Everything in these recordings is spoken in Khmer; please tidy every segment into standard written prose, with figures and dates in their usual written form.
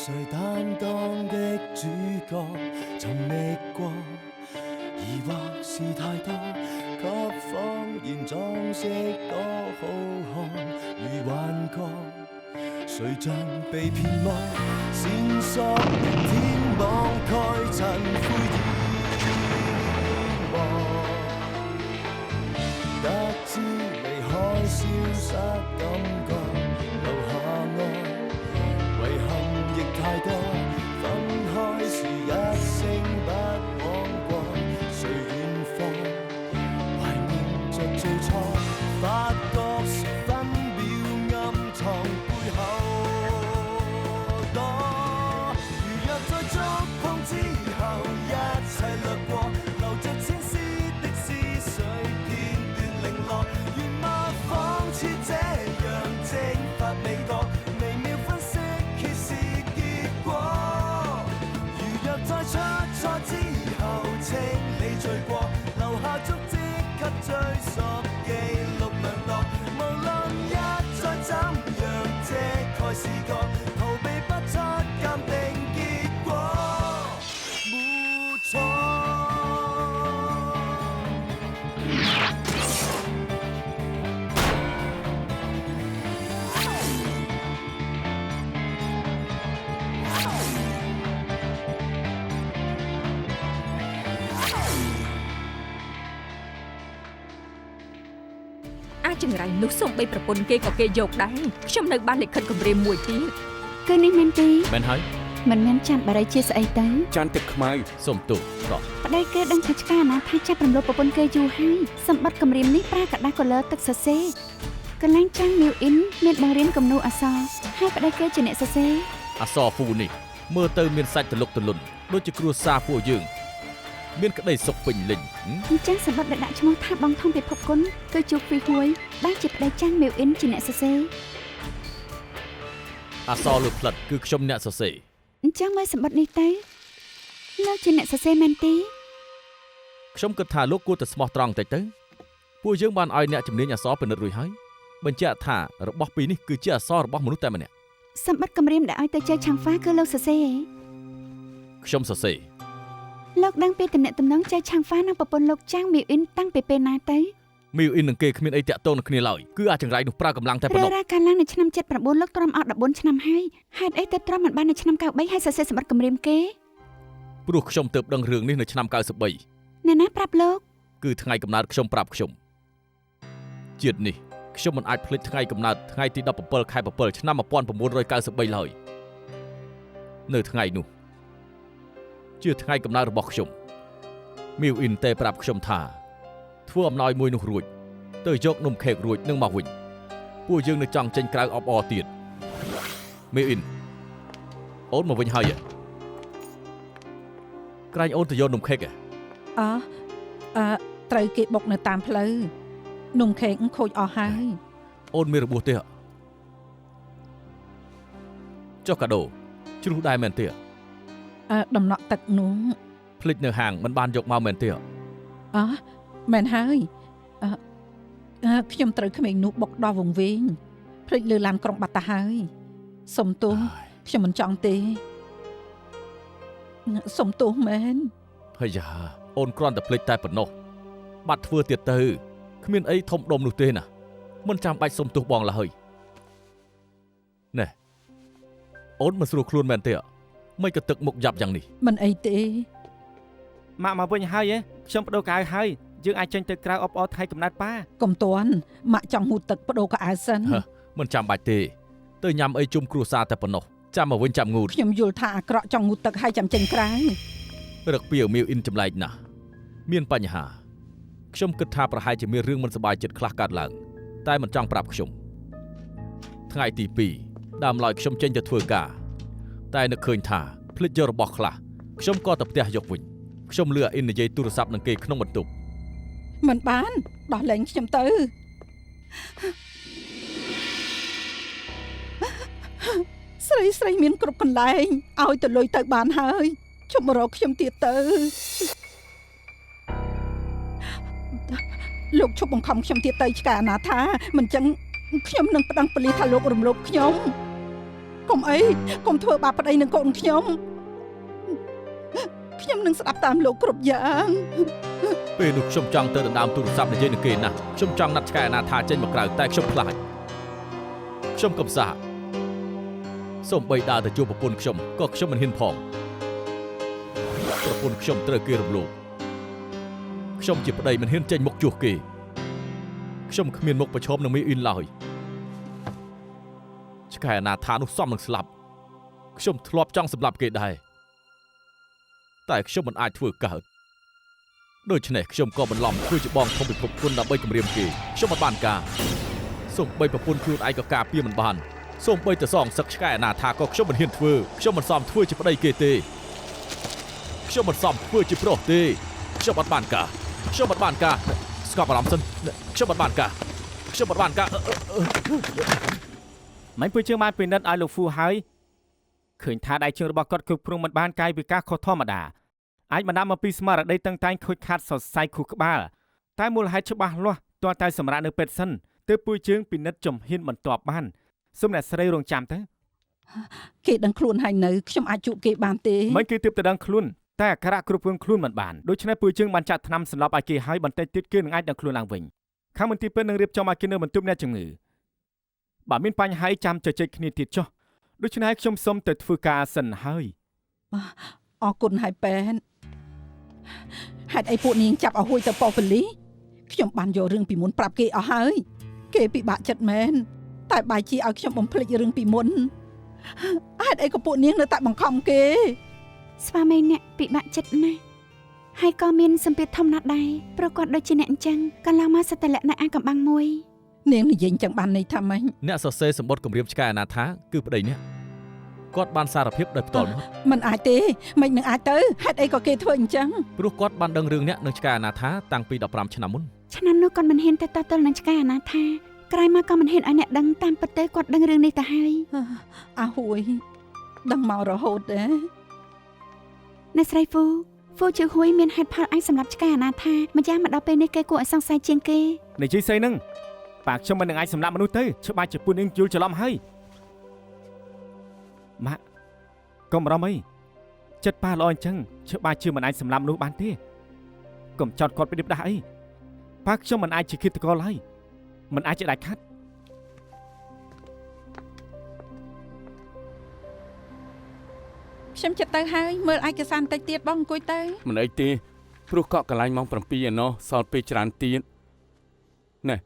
誰擔當的主角尋覓過，疑惑是太多，給謊言裝飾多好看，如幻覺，誰像被騙魔，線索天網蓋塵灰淹沒，得知離開消失感覺，留下愛。遺憾亦太多，分開時一聲不枉過，誰遠方懷念着最初，發覺是分秒暗藏背後多。如若再觸碰之後，一切掠過，留着千絲的思緒片段零落，原貌仿似這樣蒸發未覺。出錯之後，清理罪過，留下足跡給追溯，記錄量度。無論一再怎樣遮蓋視覺，逃避不出鑑定結果，沒錯。ចង្រៃនោះសូម្បីប្រពន្ធគេក៏គេយកដែរខ្ញុំនៅបានលិខិតគម្រាមមួយទៀតគឺនេះមែនទេមែនហើយមិនមែនច័ន្ទបារីជាស្អីទៅច័ន្ទទឹកខ្មៅសុំទោសក៏ប្តីគេដឹងថាឆ្កាណាថាចាប់រំលោភប្រពន្ធគេយូរហើយសម្បត្តិគម្រាមនេះប្រើกระดาษ color ទឹកសរសេរកន្លែងចាំង New In មានបង្រៀនគំនូរអក្សរហើយប្តីគេជាអ្នកសរសេរអក្សរហ្វូនេះមើលទៅមានសាច់ទលុកទលុនដូចជាគ្រួសារពួកយើងមានក្តីសុខពេញលេញអញ្ចឹងសម្បត្តិដែលដាក់ឈ្មោះថាបងធំពិភពគុណគឺជួបពីហួយបានជាប្តីចាំង New In ជាអ្នកសរសេរអក្សរលើផ្លិតគឺខ្ញុំអ្នកសរសេរអញ្ចឹងមើលសម្បត្តិនេះទៅលោកជាអ្នកសរសេរមែនទេខ្ញុំគិតថាលោកគួរតែស្មោះត្រង់តិចទៅពួកយើងបានឲ្យអ្នកជំនាញអក្សរពិនិត្យរួចហើយបញ្ជាក់ថារបស់ពីរនេះគឺជាអក្សររបស់មនុស្សតែម្នាក់សម្បត្តិគម្រាមដែលឲ្យទៅចៅឆាំងហ្វាគឺលោកសរសេរខ្ញុំសរសេរលោកដឹងពីតំណែងតំណងចៅឆាំងហ្វានិងប្រពន្ធលោកចាំង New In តាំងពីពេលណាទៅ New In នឹងគេគ្មានអីតាក់ទងនឹងគ្នាឡើយគឺអាចចង្រៃនោះប្រើកម្លាំងតែប៉ុណ្ណោះរាកាលឡើងនៅឆ្នាំ79លោកទ្រាំអត់14ឆ្នាំហើយហេតុអីទៅទ្រាំមិនបាននៅឆ្នាំ93ហើយសរសេរសម្បត្តិគម្រាមគេព្រោះខ្ញុំទើបដឹងរឿងនេះនៅឆ្នាំ93អ្នកណាប្រាប់លោកគឺថ្ងៃកំណើតខ្ញុំប្រាប់ខ្ញុំជាតិនេះខ្ញុំមិនអាចភ្លេចថ្ងៃកំណើតថ្ងៃទី17ខែ7ឆ្នាំ1993ឡើយនៅថ្ងៃនោះជាថ្ងៃកំណើតរបស់ខ្ញុំ New In តែប្រាប់ខ្ញុំថាធ្វើអំណោយមួយនោះរួចទៅយកនំខេករួចនឹងមកវិញពួកយើងនៅចង់ចេញក្រៅអបអរទៀត New In អូនមកវិញហើយក្រែងអូនទៅយកនំខេកត្រូវគេបុកនៅតាមផ្លូវនំខេកខូចអស់ហើយអូនមានរបួសទេចុះកាដូជ្រុះដែរមែនទេដំណក់ទឹកនោះភ្លេចនៅហាងមិនបានយកមកមែនទេមែនហើយខ្ញុំត្រូវក្មេងនោះបុកដល់វង្វេងភ្លេចលើឡានក្រុងបាត់ទៅហើយសុំទោសខ្ញុំមិនចង់ទេសុំទោសមែនហើយយ៉ាអូនគ្រាន់តែភ្លេចតែប៉ុណ្ណោះបាត់ធ្វើទៀតទៅគ្មានអីធំដុំនោះទេណាមិនចាំបាច់សុំទោសបងឡើយណែអូនមិនស្រួលខ្លួនមែនទេមិនក៏ទឹកមុខយ៉ាប់យ៉ាងនេះមិនអីទេម៉ាក់មកវិញហើយខ្ញុំបដូរកៅហើយយើងអាចចេញទៅក្រៅអបអរថ្ងៃកំណើតប៉ាកុំទាន់ម៉ាក់ចង់ហូតទឹកបដូរកៅសិនមិនចាំបាច់ទេទៅញ៉ាំអីជុំគ្រួសារតែប៉ុណ្ណោះចាំមកវិញចាំងូតខ្ញុំយល់ថាអាក្រក់ចង់ងូតទឹកហើយចាំចេញក្រៅរឹកពីអមៀវអ៊ីនចម្លែកណាស់មានបញ្ហាខ្ញុំគិតថាប្រហែលជាមានរឿងមិនសប្បាយចិត្តខ្លះកើតឡើងតែមិនចង់ប្រាប់ខ្ញុំថ្ងៃទី2ដើមឡើយខ្ញុំចេញទៅធ្វើការតែនឹកឃើញថាភ្លេចយករបស់ខ្លះខ្ញុំក៏ទៅផ្ទះយកវិញខ្ញុំលឺអ៊ីននិយាយទូរស័ព្ទនឹងគេក្នុងបន្ទប់មិនបានដោះលែងខ្ញុំទៅស្រីមានគ្រប់កន្លែងឲ្យទៅលុយទៅបានហើយជុំមករកខ្ញុំទៀតទៅលោកជប់បង្ខំខ្ញុំទៀតទៅឆ្កាណាថាមិនចឹងខ្ញុំនឹងប្តឹងប៉ូលីសថាលោករំលោភខ្ញុំ កុំអីកុំធ្វើបាបប្តីនឹងកូនខ្ញុំនឹងស្ដាប់តាមលោកគ្រប់យ៉ាង ពេលនោះខ្ញុំចង់ទៅដណ្ដើមទូរស័ព្ទនិយាយនឹងគេណាស់ខ្ញុំចង់ណាត់ឆ្កែអាណាថាចេញមកក្រៅតែខ្ញុំខ្លាចខ្ញុំកំសាសូមបីដើរទៅជួបប្រពន្ធខ្ញុំក៏ខ្ញុំមិនហ៊ានផងប្រពន្ធខ្ញុំត្រូវគេរំលោភខ្ញុំជាប្តីមិនហ៊ានចេញមុខជួសគេខ្ញុំគ្មានមុខប្រឈមនឹងមីអ៊ីនឡើយឆ្កែអាណាថានោះសមនឹងស្លាប់ខ្ញុំធ្លាប់ចង់សម្លាប់គេដែរតែខ្ញុំមិនអាចធ្វើកើតដូច្នេះខ្ញុំក៏បន្លំធ្វើជាបងធំពិភពគុណដើម្បីគម្រាមគេខ្ញុំមិនបានការសូម្បីប្រពន្ធខ្លួនឯងក៏ការពារមិនបានសូម្បីតែសងសឹកឆ្កែអាណាថាក៏ខ្ញុំមិនហ៊ានធ្វើខ្ញុំមិនសមធ្វើជាប្តីគេទេខ្ញុំមិនសមធ្វើជាប្រុសទេខ្ញុំមិនបានការខ្ញុំមិនបានការស្កប់អារម្មណ៍សិនខ្ញុំមិនបានការខ្ញុំមិនបានការមិនពូជើងបានពិនិត្យឲ្យលោកហ្វូហើយឃើញថាដៃជើងរបស់គាត់គ្រប់គ្រងមិនបានកាយវិការខុសធម្មតាអាចបណ្ដាលមកពីស្មារតីតឹងតែងខូចខាតសរសៃខួរក្បាលតែមូលហេតុច្បាស់លាស់ទាល់តែសម្រាប់នៅពេទ្យសិនទើបពូជើងពិនិត្យជំហានបន្ទាប់បានសូមអ្នកស្រីរងចាំទៅគេដឹងខ្លួនហើយនៅខ្ញុំអាចជួបគេបានទេមិនគេទើបតែដឹងខ្លួនតែអក្ខរៈគ្រប់គ្រងខ្លួនមិនបានដូច្នេះពូជើងបានចាត់ថ្នាំសម្លាប់ឲ្យគេហើយបន្តិចទៀតគេនឹងអាចដឹងខ្លួនឡើងវិញខាងមន្ទីរពេទ្យនឹងរៀបចំឲ្យគេនៅបន្ទប់អ្នកជំងឺបើមានបញ្ហាចាំជជែកគ្នាទៀតចុះដូច្នេះខ្ញុំសូមទៅធ្វើការសិនហើយអរគុណហើយប៉ែនហេតុអីពួកនាងចាប់ឲ្យហួយទៅប៉ូប៉ូលីសខ្ញុំបានយករឿងពីមុនប្រាប់គេអស់ហើយគេពិបាកចិត្តមែនតែបែរជាឲ្យខ្ញុំបំភ្លេចរឿងពីមុនហេតុអីក៏ពួកនាងនៅតែបង្ខំគេស្វាមីអ្នកពិបាកចិត្តណាស់ហើយក៏មានសម្ពាធធំណាស់ដែរព្រោះគាត់ដូចជាអ្នកអញ្ចឹងកន្លងមកសិតតែលក្ខណៈអាកំបាំងមួយនាងនិយាយអញ្ចឹងបានន័យថាម៉េចអ្នកសរសេរសម្បត្តិគម្រាមឆ្កែអាណាថាគឺប្តីអ្នកគាត់បានសារភាពដោយផ្ទាល់មកមិនអាចទេមិននឹងអាចទៅហេតុអីក៏គេធ្វើអញ្ចឹងព្រោះគាត់បានដឹងរឿងអ្នកនឹងឆ្កែអាណាថាតាំងពី15ឆ្នាំមុនឆ្នាំនោះគាត់មិនហ៊ានទៅតទល់នឹងឆ្កែអាណាថាក្រោយមកក៏មិនហ៊ានឲ្យអ្នកដឹងតាមពិតទៅគាត់ដឹងរឿងនេះទៅហើយអាហួយដឹងមករហូតទេអ្នកស្រីហ្វូជឿហួយមានហេតុផលអាចសម្រាប់ឆ្កែអាណាថាម្យ៉ាងមកដល់ពេលនេះគេគួរឲ្យសង្ស័យជាងគេនិយាយស្អីហ្នឹងប៉ាខ្ញុំមិននឹងអាចសម្លាប់មនុស្សទៅច្បាស់ជាពួកនាងយល់ច្រឡំហើយម៉ាក់កុំរំអីចិត្តប៉ាល្អអញ្ចឹងច្បាស់ជាមិនអាចសម្លាប់មនុស្សបានទេកុំចោទគាត់ពីដេបដាស់អីប៉ាខ្ញុំមិនអាចជាឃាតករឡើយមិនអាចជាដាច់ខាត់ខ្ញុំចិត្តទៅហើយមើលឯកសារបន្តិចទៀតបងអង្គុយទៅមិនអីទេព្រោះកក់កន្លែងម៉ោង7ឯណោះសល់ពេលច្រើនទៀតណែ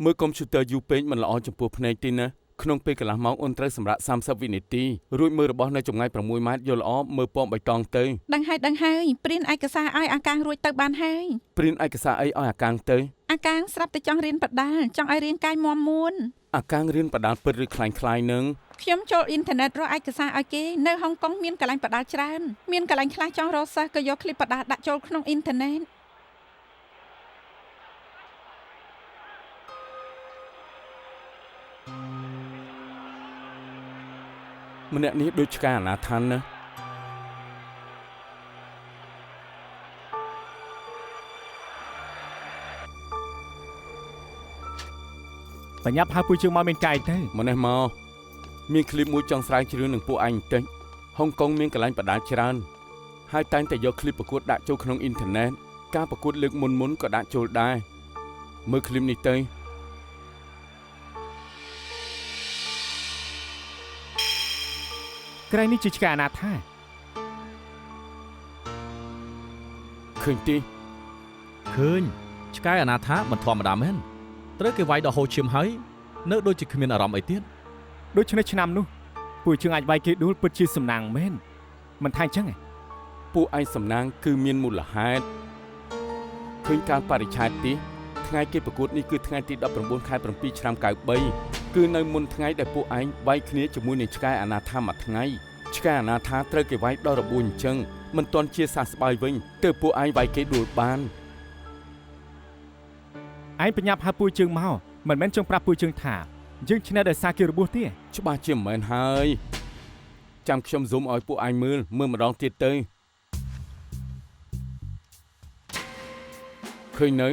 មើលកុំព្យូទ័រយូរពេកមិនល្អចំពោះភ្នែកទេណាក្នុងពេលកន្លះម៉ោងអូនត្រូវសម្រាក30វិនាទីរួចមើលរបស់នៅចម្ងាយ6ម៉ែត្រយកល្អមើលពណ៌បៃតងទៅដឹងហើយព្រានឯកសារឲ្យអាកាំងរួចទៅបានហើយព្រានឯកសារអីឲ្យអាកាំងទៅអាកាំងស្រាប់តែចង់រៀនបដាល់ចង់ឲ្យរៀនកាយមាំមួនអាកាំងរៀនបដាល់ពិតឬคล้ายៗនឹងខ្ញុំចូលអ៊ីនធឺណិតរកឯកសារឲ្យគេនៅហុងកុងមានកន្លែងបដាល់ច្រើនមានកន្លែងខ្លះចង់រកសិស្សក៏យកឃ្លីបបដាល់ដាក់ចូលក្នុងអ៊ីនធឺណិតម្នាក់នេះដូចឆ្កែអនាថានណាបញ្ញាប់ហៅពួកជើងមកមានកាយទៅមកនេះមកមានឃ្លីបមួយចង់ស្រាវជ្រាវនឹងពួកឯងបន្តិចហុងកុងមានកន្លែងបដាល់ច្រើនហើយតែងតែយកឃ្លីបប្រកួតដាក់ចូលក្នុងអ៊ីនធឺណិតការប្រកួតលើកមុនក៏ដាក់ចូលដែរមើលឃ្លីបនេះទៅក្រែងនេះជាឆ្កែអាណាថាឃើញទេឃើញឆ្កែអាណាថាមិនធម្មតាមែនត្រូវគេវាយដល់ហូរឈាមហើយនៅដូចជាគ្មានអារម្មណ៍អីទៀតដូច្នេះឆ្នាំនោះពួកជើងអាចវាយគេដួលពិតជាសំណាងមែនមិនថាអញ្ចឹងទេពួកឯងសំណាងគឺមានមូលហេតុឃើញការបរិច្ឆេទទីថ្ងៃគេប្រកួតនេះគឺថ្ងៃទី19ខែ7ឆ្នាំ93គឺនៅមុនថ្ងៃដែលពួកឯងវាយគ្នាជាមួយនឹងឆ្កែអាណាថាមួយថ្ងៃឆ្កែអាណាថាត្រូវគេវាយដល់របួសអញ្ចឹងមិនទាន់ជាសះស្បើយវិញទើបពួកឯងវាយគេដួលបានឯងបញ្ញាប់ហៅពួកជើងមកមិនមែនចង់ប្រាប់ពួកជើងថាយើងឈ្នះដោយសារគេរបួសទេច្បាស់ជាមិនមែនហើយចាំខ្ញុំស៊ូមឲ្យពួកឯងមើលម្ដងទៀតទៅឃើញនៅ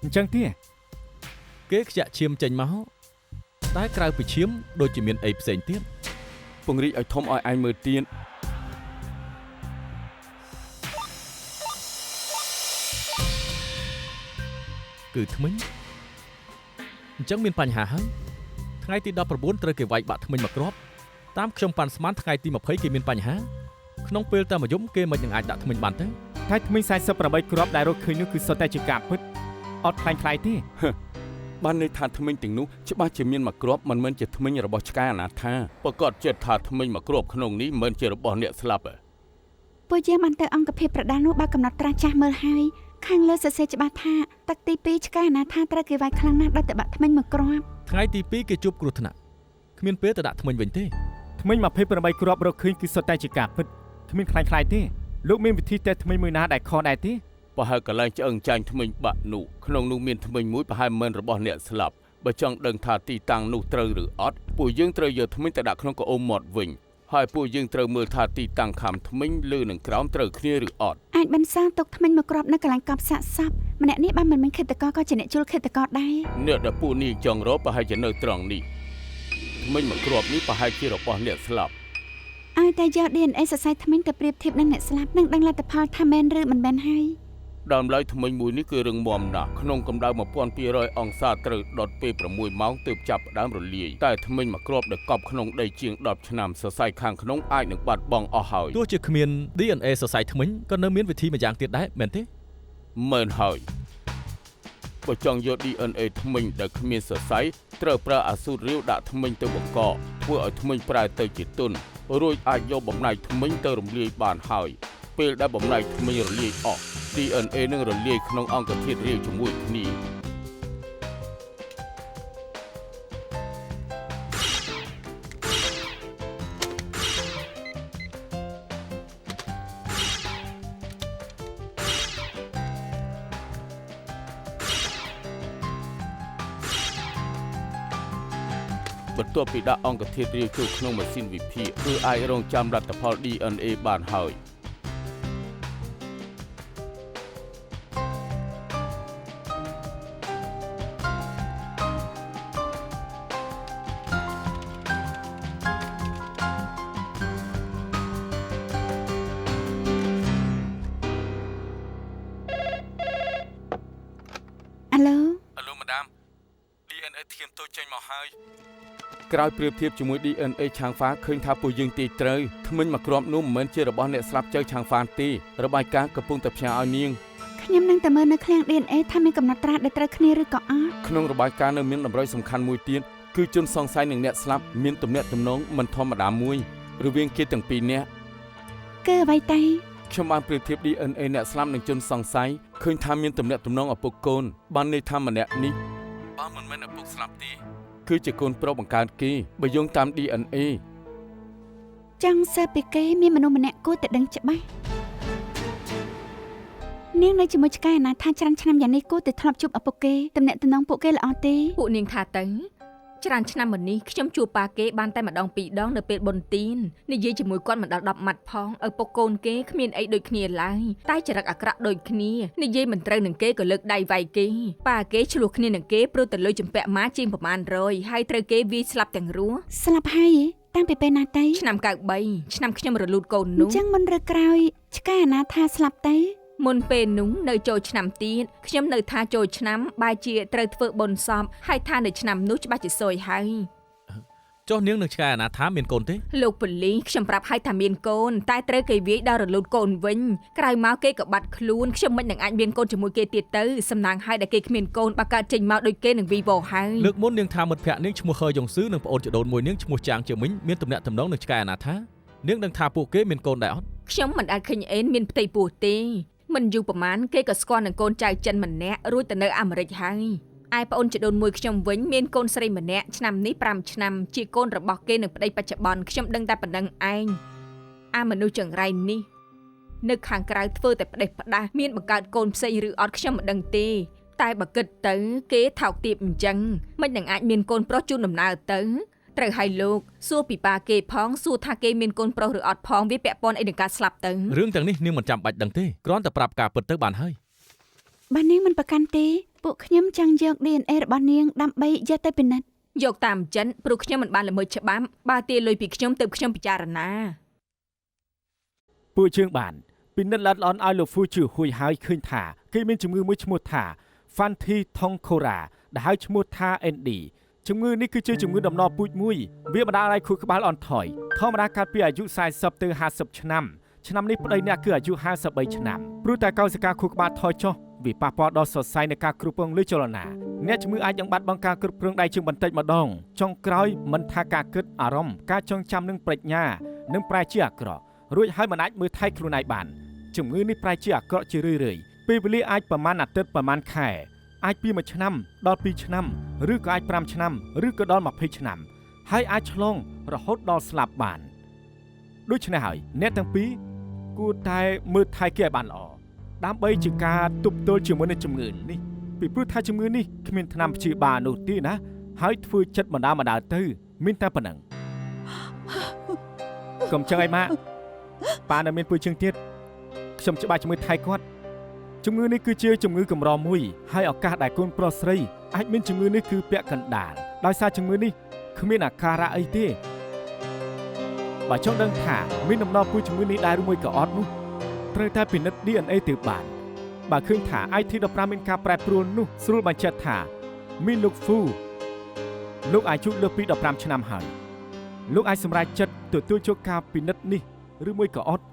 អញ្ចឹងទេគេខ្ជាក់ឈាមចេញមក តែក្រៅពីឈាមដូចជាមានអីផ្សេងទៀត ពង្រីកឲ្យធំឲ្យឯងមើលទៀត គឺធ្មេញអញ្ចឹងមានបញ្ហាហើយថ្ងៃទី19ត្រូវគេវាយបាក់ធ្មេញមួយគ្រាប់តាមខ្ញុំប៉ាន់ស្មានថ្ងៃទី20គេមានបញ្ហាក្នុងពេលតែមួយយំគេមិននឹងអាចដាក់ធ្មេញបានទេ តែធ្មេញ48គ្រាប់ដែលរកឃើញនោះគឺសុទ្ធតែជាការពិតអត់ខ្លាំងខ្លាយទេ បានន័យថាធ្មេញទាំងនោះច្បាស់ជាមានមួយគ្រាប់មិនមែនជាធ្មេញរបស់ឆ្កែអនាថាប្រកាសចិត្តថាធ្មេញមួយគ្រាប់ក្នុងនេះមិនជារបស់អ្នកស្លាប់ទេ ពួកយើងបានទៅអង្គភាពប្រដាល់នោះបើកំណត់ត្រាស់ចាស់មើលហើយខាងលើសរសេរច្បាស់ថាទឹកទី2ឆ្កែអនាថាត្រូវគេវាយខ្លាំងណាស់ដល់តែបាក់ធ្មេញមួយគ្រាប់ ថ្ងៃទី2គេជួបគ្រោះថ្នាក់គ្មានពេលទៅដាក់ធ្មេញវិញទេ ធ្មេញ28គ្រាប់រកឃើញគឺសុទ្ធតែជាការពិតគ្មានខ្លាំងខ្លាយទេលោកមានវិធីតែធ្មេញមួយណាដែលខុសដែរទេ ប្រហែលកន្លែងឆ្អឹងចាញ់ធ្មេញបាក់នោះក្នុងនោះមានធ្មេញមួយប្រហែលមិនរបស់អ្នកស្លាប់បើចង់ដឹងថាទីតាំងនោះត្រូវឬអត់ពួកយើងត្រូវយកធ្មេញទៅដាក់ក្នុងកៅអុំមាត់វិញហើយពួកយើងត្រូវមើលថាទីតាំងខាំធ្មេញលើនឹងក្រោមត្រូវគ្នាឬអត់ អាចបន្សាងទុកធ្មេញមួយគ្រាប់នៅកន្លែងកប់សាកសពម្នាក់នេះបានមិនមែនឃាតករក៏ជាអ្នកជួលឃាតករដែរ អ្នកដែលពួកនេះចង់រកប្រហែលជានៅត្រង់នេះធ្មេញមួយគ្រាប់នេះប្រហែលជារបស់អ្នកស្លាប់ ឲ្យតែយក DNA សរសៃធ្មេញទៅប្រៀបធៀបនឹងអ្នកស្លាប់នឹងដឹងលទ្ធផលថាមែនឬមិនមែនហើយ ដើមឡើយធ្មេញមួយនេះគឺរឹងមាំណាស់ក្នុងកម្ដៅ 1200 អង្សាត្រូវដុតពេល6ម៉ោងទើបចាប់ផ្ដើមរលាយតែធ្មេញមួយគ្រាប់ដែលកប់ក្នុងដីជាង10ឆ្នាំសរសៃខាងក្នុងអាចនឹងបាត់បង់អស់ហើយ ទោះជាគ្មាន DNA សរសៃធ្មេញក៏នៅមានវិធីម្យ៉ាងទៀតដែរមែនទេ មែនហើយបើចង់យក DNA ធ្មេញដែលគ្មានសរសៃត្រូវប្រើអាស៊ូតរាវដាក់ធ្មេញទៅបង្កកធ្វើឲ្យធ្មេញប្រែទៅជាទន់រួចអាចយកបំណែកធ្មេញទៅរំលាយបានហើយពេលដែលបំណែកធ្មេញរលាយអស់ DNA នឹងរលាយក្នុងអង្គធាតុរាវជាមួយគ្នា បន្ទាប់ពីដាក់អង្គធាតុរាវចូលក្នុងម៉ាស៊ីនវិភាគគឺអាចរងចាំលទ្ធផល DNA បានហើយ អាឡូ អាឡូម៉ាដាម DNA ធៀមតូចចេញមកហើយក្រោយប្រៀបធៀបជាមួយ DNA ឆាងហ្វាឃើញថាពួកយើងទាយត្រូវធ្មេញមួយគ្រាប់នោះមិនមែនជារបស់អ្នកស្លាប់ចៅឆាងហ្វាទេរបាយការណ៍កំពុងតែផ្ញើឲ្យនាង ខ្ញុំនឹងតែមើលនៅឃ្លាំង DNA ថាមានកំណត់ត្រាដែលត្រូវគ្នាឬក៏អត់ ក្នុងរបាយការណ៍នៅមានតម្រុយសំខាន់មួយទៀតគឺជនសង្ស័យនឹងអ្នកស្លាប់មានទំនាក់ទំនងមិនធម្មតាមួយរវាងគេទាំងពីរនាក់ គឺអ្វីតែ ខ្ញុំបានប្រៀបធៀប DNA អ្នកស្លាប់នឹងជនសង្ស័យឃើញថាមានទំនាក់ទំនងឪពុកកូនបានន័យថាម្នាក់នេះបើមិនមែនឪពុកស្លាប់ទេគឺជាកូនប្រុសបង្កើតគេបើយោងតាម DNA ចង់សើពីគេមានមនុស្សម្នាក់គួរតែដឹងច្បាស់នាងនៅជាមួយឆ្កែអនាថាច្រើនឆ្នាំយ៉ាងនេះគួរតែធ្លាប់ជួបឪពុកគេទំនាក់ទំនងពួកគេល្អទេ ពួកនាងថាទៅច្រើនឆ្នាំមុននេះខ្ញុំជួបប៉ាគេបានតែម្ដងពីរដងនៅពេលបុណ្យទាននិយាយជាមួយគាត់មិនដល់10ម៉ាត់ផងឪពុកកូនគេគ្មានអីដូចគ្នាឡើយតែចរិតអាក្រក់ដូចគ្នានិយាយមិនត្រូវនឹងគេក៏លើកដៃវាយគេប៉ាគេឆ្លោះគ្នានឹងគេព្រោះតែលុយចម្ពាក់ម៉ាជាងប្រមាណ100ហើយត្រូវគេវាយស្លាប់ទាំងរស់ ស្លាប់ហើយតាំងពីពេលណាទៅ ឆ្នាំ93ឆ្នាំខ្ញុំរលូតកូន អ នោះ ញ្ចឹងមុនឬក្រោយឆ្កែអនាថាស្លាប់ទៅ មុនពេលនោះនៅចូលឆ្នាំទៀតខ្ញុំនៅថាចូលឆ្នាំបែរជាត្រូវធ្វើបុណ្យសពហើយថានៅឆ្នាំនោះច្បាស់ជាសយហើយ ចុះនាងនឹងឆ្កែអនាថាមានកូនទេ លោកប៉ូលីសខ្ញុំប្រាប់ឲ្យថាមានកូនតែត្រូវគេវាយដល់រលូតកូនវិញក្រោយមកគេក៏បាត់ខ្លួនខ្ញុំមិននឹងអាចមានកូនជាមួយគេទៀតទៅសំណាងឲ្យតែគេគ្មានកូនបើកើតចេញមកដូចគេនឹងវីវហើយ លើកមុននាងថាមិត្តភក្តិនាងឈ្មោះហឺយ៉ុងស៊ឺនិងប្អូនជីដូនមួយនាងឈ្មោះចាងជាមិញមានទំនាក់ទំនងនឹងឆ្កែអនាថានាងដឹងថាពួកគេមានកូនដែរអត់ ខ្ញុំមិនអាចឃើញអេនមានផ្ទៃពោះទេមិនយូរប្រហែលគេក៏ស្គាល់នឹងកូនចៅចិនម្នាក់រួចទៅនៅអាមេរិកហើយឯប្អូនជីដូនមួយខ្ញុំវិញមានកូនស្រីម្នាក់ឆ្នាំនេះ5ឆ្នាំជាកូនរបស់គេនឹងប្តីបច្ចុប្បន្នខ្ញុំដឹងតែប៉ុណ្្នឹងឯងអាមនុស្សចង្រៃនេះនៅខាងក្រៅធ្វើតែផ្ដេសផ្ដាសមានបង្កើតកូនផ្សេងឬអត់ខ្ញុំមិនដឹងទេតែបើគិតទៅគេថោកទាបអញ្ចឹងមិននឹងអាចមានកូនប្រុសជូនដំណើរទៅត្រូវឲ្យលោកសួរពីប៉ាគេផងសួរថាគេមានកូនប្រុសឬអត់ផងវាពាក់ព័ន្ធអីនឹងការស្លាប់ទៅ រឿងទាំងនេះនាងមិនចាំបាច់ដឹងទេគ្រាន់តែប្រាប់ការពិតទៅបានហើយ បើនាងមិនប្រកាន់ទេពួកខ្ញុំចង់យក DNA របស់នាងដើម្បីយកទៅពិនិត្យ យកតាមចិនព្រោះខ្ញុំមិនបានល្មើសច្បាប់បើទាលុយពីខ្ញុំទៅខ្ញុំពិចារណា ពួកជើងបានពិនិត្យល្អិតល្អន់ឲ្យលោកហ្វូជឿហួយហើយឃើញថាគេមានជំងឺមួយឈ្មោះថា Fanti Thongkhora ដែលហៅឈ្មោះថា ND ជំងឺនេះគឺជាជំងឺដំណពូជមួយវាបណ្ដាលឲ្យខួរក្បាលអន់ថយធម្មតាកើតពីអាយុ40ទៅ50ឆ្នាំឆ្នាំនេះប្តីអ្នកគឺអាយុ53ឆ្នាំព្រោះតែកោសិកាខួរក្បាលថយចុះវាប៉ះពាល់ដល់សរសៃនៃការគ្រប់គ្រងលើចលនាអ្នកជំងឺអាចនឹងបាត់បង់ការគ្រប់គ្រងដៃជើងបន្តិចម្ដងចុងក្រោយមិនថាការគិតអារម្មណ៍ការចងចាំនិងប្រាជ្ញានឹងប្រែជាអាក្រក់រួចហើយមិនអាចមើលថែខ្លួនឯងបានជំងឺនេះប្រែជាអាក្រក់ជារឿយៗពេលវេលាអាចប្រមាណអាទិត្យប្រមាណខែអាចពី1ឆ្នាំដល់2ឆ្នាំឬក៏អាច5ឆ្នាំឬក៏ដល់20ឆ្នាំហើយអាចឆ្លងរហូតដល់ស្លាប់បានដូច្នេះហើយអ្នកទាំងពីរគួរតែមើលថែគេឲ្យបានល្អដើម្បីជាការទប់ទល់ជាមួយនឹងជំងឺនេះពីព្រោះថាជំងឺនេះគ្មានថ្នាំព្យាបាលនោះទេណាហើយធ្វើចិត្តបណ្ដាទៅមានតែប៉ុណ្ណឹងកុំចឹងឯម៉ាក់ប៉ានៅមានពួកជើងទៀតខ្ញុំច្បាស់ជាមួយថៃគាត់ជំងឺនេះគឺជាជំងឺកម្រមួយហើយឱកាសដែលកូនប្រុសស្រីអាចមានជំងឺនេះគឺពាក់កណ្ដាលដោយសារជំងឺនេះគ្មានអាការៈអីទេបើចង់ដឹងថាមានដំណើរពូជជំងឺនេះដែរឬមួយក៏អត់នោះត្រូវតែពិនិត្យ DNA ទៅបានបើឃើញថា IT15 មានការប្រែប្រួលនោះស្រួលបញ្ជាក់ថាមានលោកហ្វូលោកអាយុលើសពី15ឆ្នាំហើយលោកអាចសម្រេចចិត្តទទួលយកការពិនិត្យនេះឬមួយក៏អត់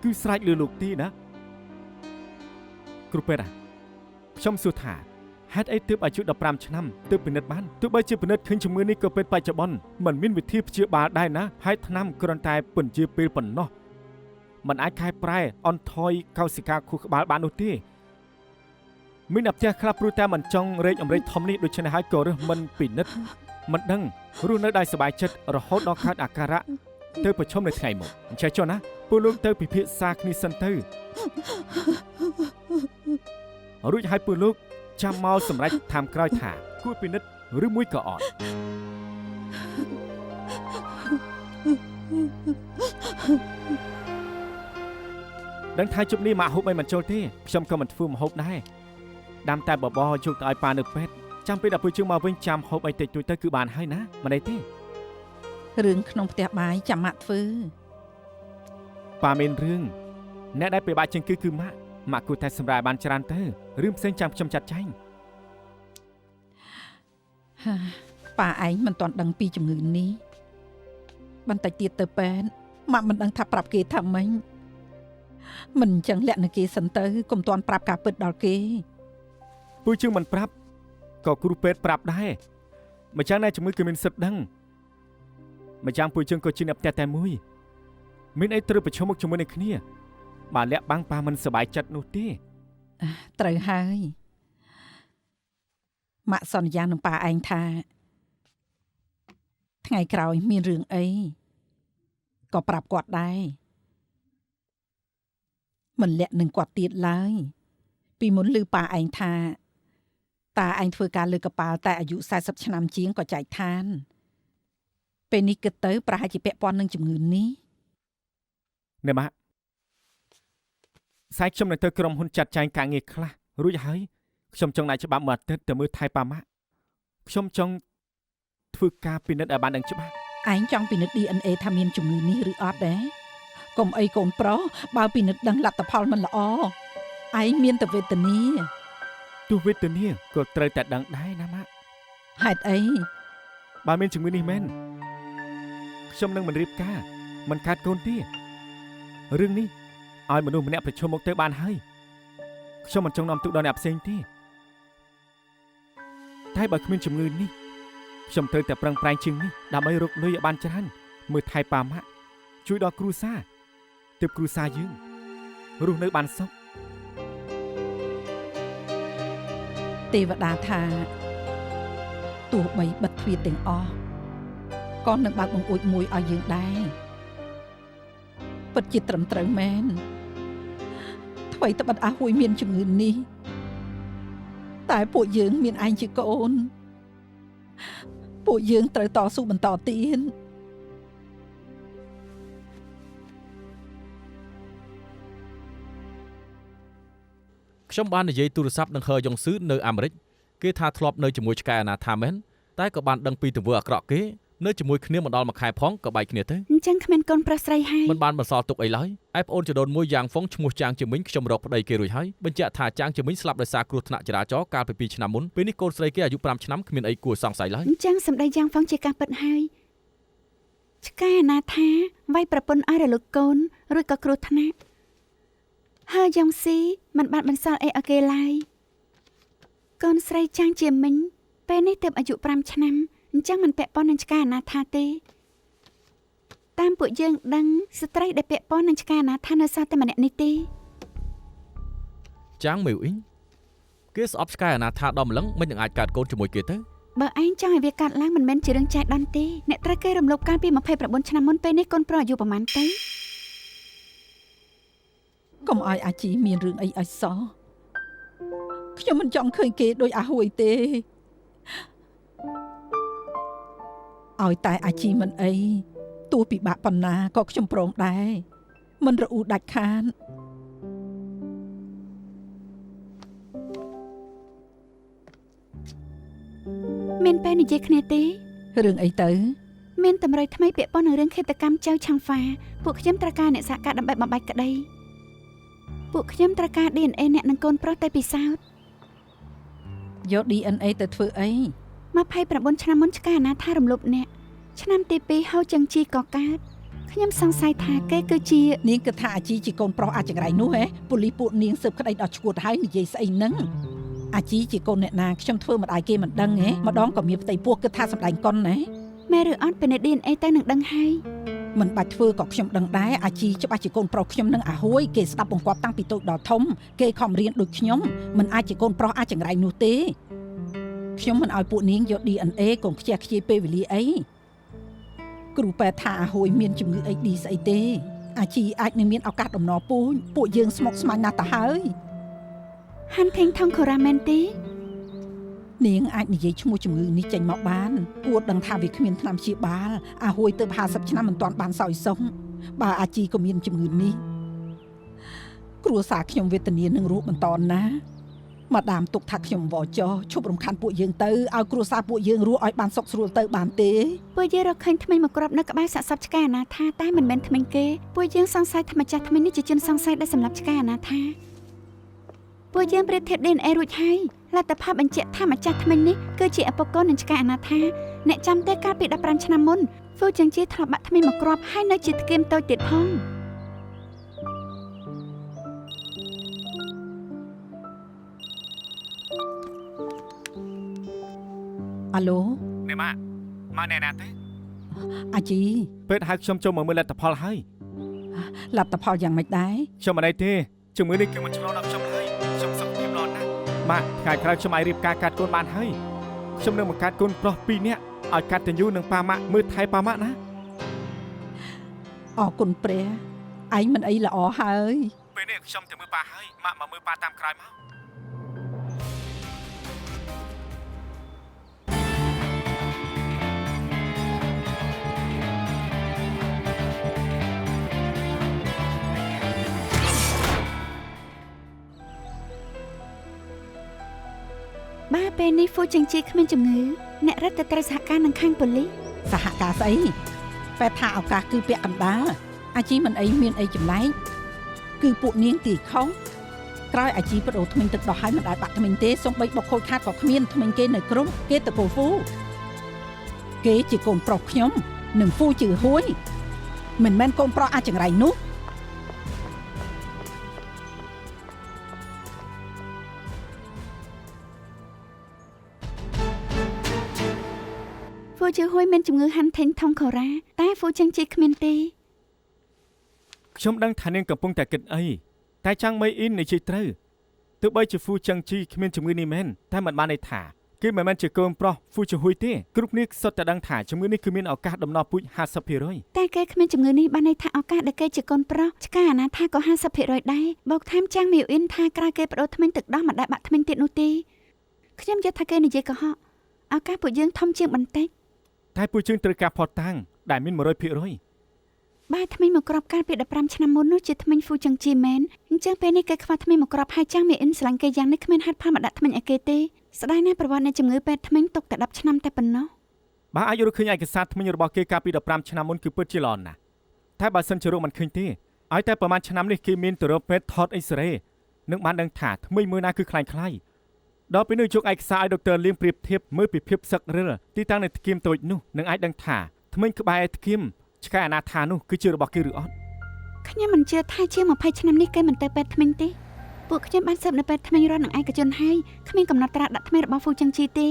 គឺស្រេចលើលោកទីណាគ្រូពេទ្យខ្ញុំសួរថាហេតុអីទើបអាយុ15ឆ្នាំទើបពិនិត្យបានទោះបីជាពិនិត្យឃើញជំងឺនេះក៏ពេទ្យបច្ចុប្បន្នមិនមានវិធីព្យាបាលដែរណាហើយថ្នាំគ្រាន់តែពន្យាពេលប៉ុណ្ណោះมันអាចកែប្រែអន់ថយកោសិកាខួរក្បាលបាននោះទេមានអ្នកផ្ទះខ្លះព្រោះតែមិនចង់រែកអំរែកធំនេះដូច្នេះហើយក៏រើសមិនពិនិត្យមិនដឹងរស់នៅដោយសុបាយចិត្តរហូតដល់កើតអាការៈទៅប្រឈមនៅថ្ងៃមុខអញ្ចឹងចុះណាពួកលោកទៅពិភាក្សាគ្នាសិនទៅរួចហើយពួកលោកចាំមកសម្រេចតាមក្រោយថាគួរពិនិត្យឬមួយក៏អត់ដឹងថាជប់នេះម៉ាក់ហូបមិនចូលទេខ្ញុំក៏មិនធ្វើម្ហូបដែរដាំតែបបរយកទៅឲ្យប៉ានៅពេទ្យចាំពេលដល់ពេលជើងមកវិញចាំហូបអីតិចតួចទៅគឺបានហើយណាមិនអីទេរឿងក្នុងផ្ទះបាយចាំម៉ាក់ធ្វើប៉ាមានរឿងអ្នកដែលពិបាកជាងគឺម៉ាក់គួរតែសម្រាប់បានច្រើនទៅរឿងផ្សេងចាំខ្ញុំចាត់ចែងប៉ាឯងមិនទាន់ដឹងពីជំងឺនេះបន្តិចទៀតទៅពេទ្យម៉ាក់មិនដឹងថាប្រាប់គេថាម៉េចមិនអញ្ចឹងលាក់នៅគេសិនទៅកុំទាន់ប្រាប់ការពិតដល់គេពួកជើងមិនប្រាប់ក៏គ្រូពេទ្យប្រាប់ដែរម្យ៉ាងណាជំងឺគឺមានសិទ្ធិដឹងម្យ៉ាងពួកជើងក៏ជាអ្នកផ្ទះតែមួយមានអីត្រូវប្រឈមមុខជាមួយនឹងគ្នាបើលាក់បាំងប៉ាមិនសប្បាយចិត្តនោះទេត្រូវហើយម៉ាក់សន្យានឹងប៉ាឯងថាថ្ងៃក្រោយមានរឿងអីក៏ប្រាប់គាត់ដែរមិនលាក់នឹងគាត់ទៀតឡើយពីមុនឮប៉ាឯងថាតាឯងធ្វើការលើកប៉ាល់តែអាយុ40ឆ្នាំជាងក៏ចែកឋានពេលនេះគិតទៅប្រហែលជាពាក់ព័ន្ធនឹងជំងឺនេះណែម៉ាក់សាយខ្ញុំនៅទៅក្រុមហ៊ុនចាត់ចែងការងារខ្លះរួចហើយខ្ញុំចង់ដាក់ច្បាប់មួយអាទិត្យទៅមើលថែប៉ាម៉ាក់ខ្ញុំចង់ធ្វើការពិនិត្យឲ្យបានដឹងច្បាស់ឯងចង់ពិនិត្យ DNA ថាមានជំងឺនេះឬអត់ដែរកុំអីកូនប្រុសបើពិនិត្យដឹងលទ្ធផលមិនល្អឯងមានតែវេទនាទោះវេទនាក៏ត្រូវតែដឹងដែរណាម៉ាក់ហេតុអីបើមានជំងឺនេះមែនខ្ញុំនឹងមិនរៀបការមិនកើតកូនទេរឿងនេះឲ្យមនុស្សម្នាក់ប្រឈមមុខទៅបានហើយខ្ញុំមិនចង់នាំទុកដល់អ្នកផ្សេងទេតែបើគ្មានជំងឺនេះខ្ញុំត្រូវតែប្រឹងប្រែងជាងនេះដើម្បីរកលុយឲ្យបានច្រើនមើលថែប៉ាម៉ាក់ជួយដល់គ្រួសារទើបគ្រួសារយើងរស់នៅបានសុខទេវតាថាទោះបីបិទទ្វារទាំងអស់ក៏នឹងបើកបង្អួចមួយឲ្យយើងដែរពិតជាត្រឹមត្រូវមែនថ្មីត្បិតអាហួយមានជំងឺនេះតែពួកយើងមានឯងជាកូនពួកយើងត្រូវតស៊ូបន្តទៀតខ្ញុំបាននិយាយទូរស័ព្ទនឹងហឺយ៉ុងស៊ឺនៅអាមេរិកគេថាធ្លាប់នៅជាមួយឆ្កែអនាថាមែន តែក៏បានដឹងពីទង្វើអាក្រក់គេនៅជាមួយគ្នាមិនដល់មួយខែផងក៏បែកគ្នាទៅ អញ្ចឹងគ្មានកូនប្រុសស្រីហើយ មិនបានបន្សល់ទុកអីឡើយឯប្អូនចដូនមួយយ៉ាងហ្វុងឈ្មោះចាងជាមីងខ្ញុំរកប្តីគេរួចហើយបញ្ជាក់ថាចាងជាមីងស្លាប់ដោយសារគ្រោះថ្នាក់ចរាចរណ៍កាលពី2ឆ្នាំមុនពេលនេះកូនស្រីគេអាយុ5ឆ្នាំគ្មានអីគួរសង្ស័យឡើយ អញ្ចឹងសម្ដីយ៉ាងហ្វងជាការពិតហើយឆ្កែអាណាថាវាយប្រពន្ធឲ្យរលូតកូនរួចក៏គ្រោះថ្នាក់ហើយយ៉ងស៊ីមិនបានបន្សល់អីឲ្យគេឡើយកូនស្រីចាងជាមីងពេលនេះទើបអាយុ5ឆ្នាំអញ្ចឹងមិនពាក់ព័ន្ធនឹងឆ្កែអាណាថាទេតាមពួកយើងដឹងស្ត្រីដែលពាក់ព័ន្ធនឹងឆ្កែអាណាថានៅសល់តែម្នាក់នេះទេ ចាងមេវអ៊ីងគេស្អប់ឆ្កែអាណាថាដល់ម្លឹងមិននឹងអាចកើតកូនជាមួយគេទៅ បើឯងចង់ឲ្យវាកាត់ឡើងមិនមែនជារឿងចៃដន្យទេអ្នកត្រូវគេរំលោភកាលពី29ឆ្នាំមុនពេលនេះកូនប្រុសអាយុប្រហែលទៅ កុំឲ្យអាជីមានរឿងអីឲ្យសោះខ្ញុំមិនចង់ឃើញគេដូចអាហួយទេឲ្យតែអាជីមិនអីទោះពិបាកប៉ុណ្ណាក៏ខ្ញុំព្រមដែរមិនរអ៊ូដាច់ខាន មានពេលនិយាយគ្នាទេ រឿងអីទៅ មានតម្រុយថ្មីពាក់ព័ន្ធនឹងរឿងឃាតកម្មចៅឆាំងហ្វាពួកខ្ញុំត្រូវការអ្នកសហការដើម្បីបំបែកក្តីពួកខ្ញុំត្រូវការ DNA អ្នកនិងកូនប្រុសទៅពិសោធន៍ យក DNA ទៅធ្វើអី 29ឆ្នាំមុនឆ្កែអាណាថារំលោភអ្នកឆ្នាំទី2ហៅចឹងជីក៏កើតខ្ញុំសង្ស័យថាគេគឺជា នាងគិតថាអាជីជាកូនប្រុសអាចង្រៃនោះហ៎ប៉ូលីសពួកនាងស៊ើបក្តីដល់ឈួតហើយនិយាយស្អីហ្នឹងអាជីជាកូនអ្នកណាខ្ញុំធ្វើមិនដាច់គេមិនដឹងហ៎ម្ដងក៏មានផ្ទៃពោះគិតថាសម្ដែងកុនណា មែនឬអត់ពេល DNA ទៅនឹងដឹងហើយ មិនបាច់ធ្វើក៏ខ្ញុំដឹងដែរអាជីច្បាស់ជាកូនប្រុសខ្ញុំនឹងអាហួយគេស្ដាប់បង្គាប់តាំងពីតូចដល់ធំគេខំរៀនដូចខ្ញុំមិនអាចជាកូនប្រុសអាចចង្រៃនោះទេខ្ញុំមិនឲ្យពួកនាងយក DNA កូនខ្ជះខ្ជាយពេលវេលាអីគ្រូពេទ្យថាអាហួយមានជំងឺ AD ស្អីទេអាជីអាចនឹងមានឱកាសដំណពូជពួកយើងស្មុគស្មាញណាស់ទៅហើយ ហាន់ថេងថងខូរ៉ាមែនទេ នាងអាចនិយាយឈ្មោះជំងឺនេះចេញមកបានអួតដឹងថាវាគ្មានថ្នាំព្យាបាលអាហួយទៅ50ឆ្នាំមិនទាន់បានសោយសុងបើអាជីក៏មានជំងឺនេះគ្រួសារខ្ញុំវេទនានឹងរស់បន្តណាមកដាមទុកថាខ្ញុំវចោឈប់រំខានពួកយើងទៅឲ្យគ្រួសារពួកយើងរស់ឲ្យបានសុខស្រួលទៅបានទេ ពួកយើងរកឃើញថ្មីមកគ្រាប់នៅក្បែរសាកសពឆ្កែអាណាថាតែមិនមែនថ្មីគេពួកយើងសង្ស័យថាម្ចាស់ថ្មីនេះជាជនសង្ស័យដែលសម្លាប់ឆ្កែអាណាថាពួកយើងប្រៀបធៀប DNA រួចហើយលទ្ធផលបញ្ជាក់ថាម្ចាស់ថ្មីនេះគឺជាអពកូននឹងឆ្កែអាណាថាអ្នកចាំទេកាលពី15ឆ្នាំមុនហ្វូចឹងជាធ្លាប់បាក់ថ្មីមកគ្រាប់ហើយនៅជាធ្គាមតូចទៀតផងអាឡូ អ្នកម៉ាក់មកអ្នកណាទេ អាជី ពេលហៅខ្ញុំចូលមកមើលលទ្ធផលហើយ លទ្ធផលយ៉ាងម៉េចដែរ ខ្ញុំមិនអីទេជំងឺនេះគឺមិនឆ្លងដល់ខ្ញុំឡើយខ្ញុំសុខភាពល្អណាស់ម៉ាក់ថ្ងៃក្រោយខ្ញុំអាចរៀបការកាត់កូនបានហើយខ្ញុំនឹងបង្កើតកូនប្រុស2នាក់ឲ្យកាត់តញ្ញូនឹងប៉ាម៉ាក់មើលថែប៉ាម៉ាក់ណា អរគុណព្រះឯងមិនអីល្អហើយ ពេលនេះខ្ញុំទៅមើលប៉ាហើយម៉ាក់មកមើលប៉ាតាមក្រោយមក បាទពេលនេះហ្វូចឹងជាគ្មានជំងឺអ្នករត់ទៅត្រូវសហការនឹងខាងប៉ូលីស សហការស្អីបែបថាឱកាសគឺពាក់កណ្ដាលអាជីមិនអីមានអីចម្លែកគឺពួកនាងទីខុសក្រោយអាជីបដូរថ្មិញទឹកដោះហើយមិនដែលបាក់ថ្មិញទេសូម្បីបុកខូចខាតក៏គ្មានថ្មិញគេនៅក្រុមគេតកូលហ្វូគេជាកូនប្រុសខ្ញុំនឹងហ្វូជឿហួយមិនមែនកូនប្រុសអាចចង្រៃនោះ ហ្វូជឺហួយមានជំងឺហាន់ថេងថងខូរ៉ាតែហ្វូចឹងជាគ្មានទេ ខ្ញុំដឹងថានាងកំពុងតែគិតអីតែចាំងមេអ៊ីននិយាយត្រូវទោះបីជាហ្វូចឹងជីគ្មានជំងឺនេះមែនតែមិនបានន័យថាគេមិនមែនជាកូនប្រុសហ្វូជឺហួយទេគ្រប់គ្នាសុទ្ធតែដឹងថាជំងឺនេះគឺមានឱកាសដំណពូជ 50% តែគេគ្មានជំងឺនេះបានន័យថាឱកាសដែលគេជាកូនប្រុសឆ្កែអាណាថាក៏ 50% ដែរបូកថែមចាំងមីវអ៊ីនថាក្រោយគេបដូរថ្មិញទឹកដោះមិនដែលបាក់ថ្មិញទៀតនោះទេខ្ញុំយល់ថាគេនិយាយកុហកឱកាសពួកយើងធំជាងបន្តិច តែពួកយើងត្រូវការផតតាំងដែលមាន 100% បាទថ្មិញមកគ្រាប់កាលពី15ឆ្នាំមុននោះជាថ្មិញហ្វូចឹងជីមែនអញ្ចឹងពេលនេះគេខ្វះថ្មិញមកគ្រាប់ហើយចាំងមីអ៊ីនស្រឡាញ់គេយ៉ាងនេះគ្មានហេតុផលមកដាក់ថ្មិញឲ្យគេទេស ស្ដាយណាស់ប្រវត្តិនៃជំងឺពេទ្យធ្មេញទុកតែ10ឆ្នាំតែប៉ុណ្ណោះ បើអាចរកឃើញឯកសារថ្មីរបស់គេកាលពី15ឆ្នាំមុនគឺពិតជាល្អណាស់តែបើសិនជារកមិនឃើញទេឲ្យតែប្រហែលឆ្នាំនេះគេមានទៅរកពេទ្យថតអ៊ីស្រេនឹងបានដឹងថាថ្មីមួយណាគឺខ្លាំងខ្លាយដល់ពេលនេះយកឯកសារឲ្យដុកទ័រលៀងប្រៀបធៀបមើលពីភាពសឹករិលទីតាំងនៃធ្គាមតូចនោះនឹងអាចដឹងថាថ្មីក្បែរធ្គាមឆ្កែអនាថានោះគឺជារបស់គេឬអត់ ខ្ញុំមិនជឿថាជាង20ឆ្នាំនេះគេមិនទៅពេទ្យធ្មេញទេពួកខ្ញុំបានស៊ើបនៅពេទ្យធ្មេញរដ្ឋនឹងឯកជនហើយគ្មានកំណត់ត្រាដាក់ធ្មេញរបស់ហ្វូចឹងជីទេ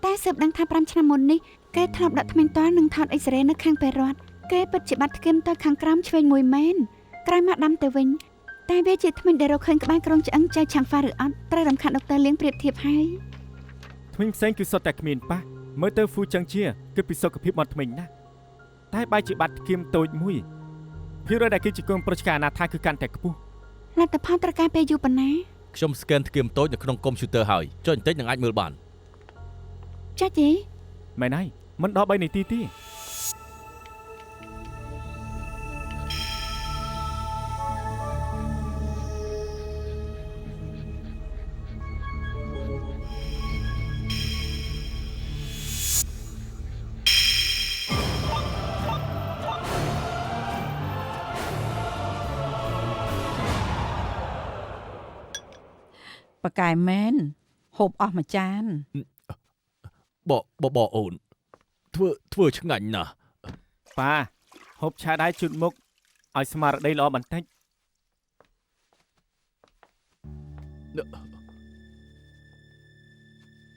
តែស៊ើបដឹងថា5ឆ្នាំមុននេះគេធ្លាប់ដាក់ធ្មេញតលនិងថតអ៊ីស្រេនៅខាងពេទ្យរដ្ឋគេពិតជាបាត់ធ្គាមតលខាងក្រោមឆ្វេងមួយមែនក្រោយមកដាំទៅវិញតែវាជាធ្មេញដែលរកឃើញក្បែរក្រុងឆ្អឹងចៅឆាំងហ្វាឬអត់ត្រូវរំខានដុកទ័រលៀងប្រៀបធៀបហើយ ថ្មីផ្សេងគឺសុទ្ធតែគ្មានប៉ះមើលទៅហ្វូចឹងជាគិតពីសុខភាពមកថ្មីណាស់តែបែរជាបាត់ធ្គាមតូចមួយភាគរយដែលគេជាកូនប្រុសឆ្កែអនាថាគឺកាន់តែខ្ពស់ លទ្ធផលត្រូវការពេលយូរប៉ុណ្ណា ខ្ញុំស្កេនធ្គាមតូចនៅក្នុងកុំព្យូទ័រហើយចុចបន្តិចនឹងអាចមើលបាន ចាច់ទេ មែនហើយមិនដល់3នាទីទេ ប៉ាកែមែនហូបអស់មួយចាន បអូនធ្វើឆ្ងាញ់ណាស់ ប៉ាហូបឆាដែរជូតមុខឲ្យស្មារតីល្អបន្តិច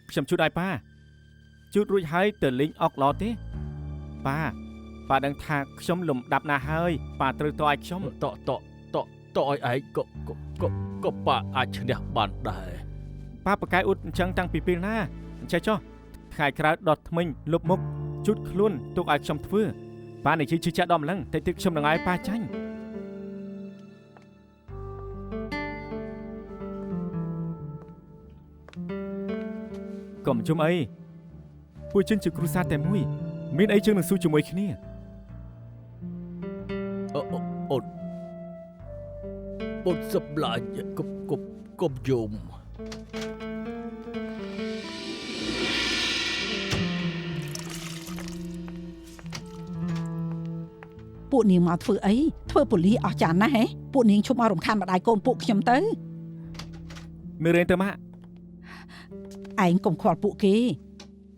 ខ្ញុំជូតឲ្យប៉ាជូតរួចហើយទៅលេងអុកឡទេប៉ាដឹងថាខ្ញុំលំដាប់ណាស់ហើយប៉ាត្រូវតឲ្យខ្ញុំ តឲ្យឯងក៏ប៉ាអាចឈ្នះបានដែរ ប៉ាប្រកែអ៊ុតអញ្ចឹងតាំងពីពេលណាអញ្ចឹងចុះថ្ងៃក្រោយដុតថ្មិញលុបមុខជូតខ្លួនទុកឲ្យខ្ញុំធ្វើប៉ានិយាយជឿចាក់ដល់ម្លឹងតែទៀតខ្ញុំនឹងឲ្យប៉ាចាញ់កុំជុំអីពួកជនជាគ្រួសារតែមួយមានអីជាងនឹងស៊ូជាមួយគ្នា អូនសម្លាញ់កុំយំ ពួកនាងមកធ្វើអីធ្វើប៉ូលីសអស់ចានណាស់ហ៎ពួកនាងឈប់មករំខានម្ដាយកូនពួកខ្ញុំទៅ មើលរៀនទៅម៉ាក់ ឯងកុំខ្វល់ពួកគេ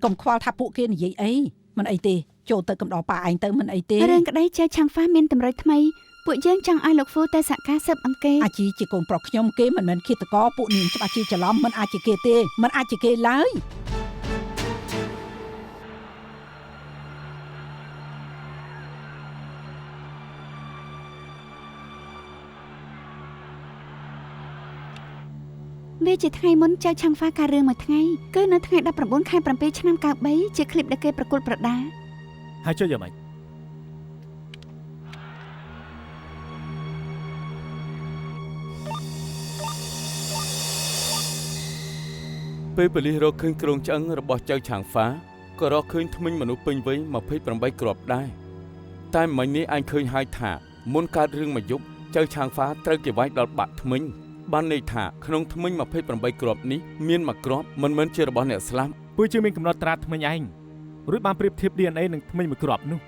កុំខ្វល់ថាពួកគេនិយាយអីមិនអីទេចូលទៅកំដរប៉ាឯងទៅមិនអីទេ រឿងក្តីចៅឆាំងហ្វាមានតម្រុយថ្មីពួកយើងចង់ឲ្យលោកហ្វូទៅសហការស៊ើបអង្កេត អាជីជាកូនប្រុសខ្ញុំគេមិនមែនឃាតករពួកនាងច្បាស់ជាច្រឡំមិនអាចជាគេទេមិនអាចជាគេឡើយ វាជាថ្ងៃមុនចៅឆាំងហ្វាការរឿងមួយថ្ងៃគឺនៅថ្ងៃ19ខែ7ឆ្នាំ93ជាឃ្លីបដែលគេប្រកួតប្រដាល់ ហើយចុះយ៉ាងម៉េច ពេលប៉ូលីសរកឃើញក្រុងឆ្អឹងរបស់ចៅឆាងហ្វាក៏រកឃើញធ្មេញមនុស្សពេញវ័យ28គ្រាប់ដែរតែមិញនេះឯងឃើញហើយថាមុនកើតរឿងមួយយប់ចៅឆាងហ្វាត្រូវគេវាយដល់បាក់ធ្មេញបានន័យថាក្នុងធ្មេញ28គ្រាប់នេះមានមួយគ្រាប់មិនមែនជារបស់អ្នកស្លាប់ ពួកជាមានកំណត់ត្រាថ្មិញឯងរួចបានប្រៀបធៀប DNA នឹងថ្មិញមួយគ្រាប់នោះ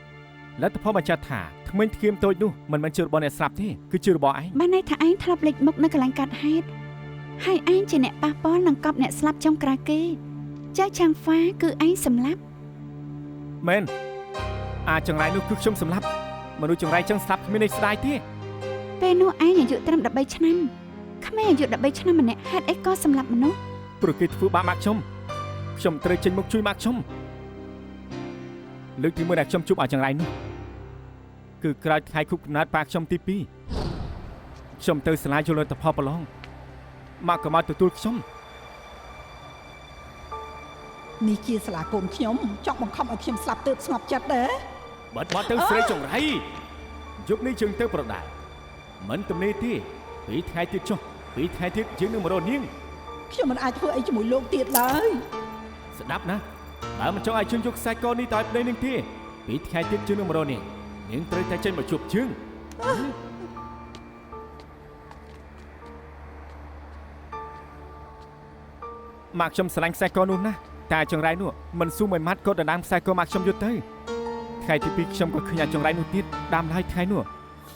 លទ្ធផលបញ្ជាក់ថាថ្មិញធ្គាមតូចនោះមិនមែនជារបស់អ្នកស្លាប់ទេគឺជារបស់ឯង បានន័យថាឯងធ្លាប់លេចមុខនៅកន្លែងកាត់ហេតុហើយឯងជាអ្នកប៉ះពាល់នឹងកប់អ្នកស្លាប់ចុងក្រោយគេចៅឆាំងហ្វាគឺឯងសម្លាប់ មែនអាចង្រៃនោះគឺខ្ញុំសម្លាប់មនុស្សចង្រៃចឹងស្លាប់គ្មានន័យស្ដាយទេ ពេលនោះឯងអាយុត្រឹម13ឆ្នាំក្មេងអាយុ13ឆ្នាំម្នាក់ហេតុអីក៏សម្លាប់មនុស្ស ព្រោះគេធ្វើបាបម៉ាក់ខ្ញុំត្រូវចេញមកជួយម៉ាក់ខ្ញុំលើកទី1ដែលខ្ញុំជួបអាចង្រៃនោះគឺក្រោយថ្ងៃខួបកំណើតប៉ាខ្ញុំទី2ខ្ញុំទៅសាលាយល់លទ្ធផលប្រឡងម៉ាក់ក៏មកទទួលខ្ញុំ នេះជាសាលាកូនខ្ញុំចង់បង្ខំឲ្យខ្ញុំស្លាប់ទើបស្ងប់ចិត្តដែរ បាត់មកទៅស្រីចង្រៃយប់នេះជើងទៅប្រដាល់មិនទំនេរទេពីថ្ងៃទៀតចុះពីថ្ងៃទៀតយើងនឹងមករកនាង ខ្ញុំមិនអាចធ្វើអីជាមួយលោកទៀតឡើយ ស្ដាប់ណាបើមិនចង់ឲ្យជើងយកខ្សែកនេះទៅឲ្យប្តីនឹងទេពីថ្ងៃទៀតជើងនឹងមករកនាងត្រូវតែចេញមកជួបជើង អ មកខ្ញុំស្រឡាញ់ខ្សែកនោះណាតែចង្រៃនោះមិនស៊ូមួយម៉ាត់ក៏ដណ្ដើមខ្សែកមកខ្ញុំយកទៅថ្ងៃទី2ខ្ញុំក៏ឃើញចង្រៃនោះទៀតដាំហើយថ្ងៃនោះ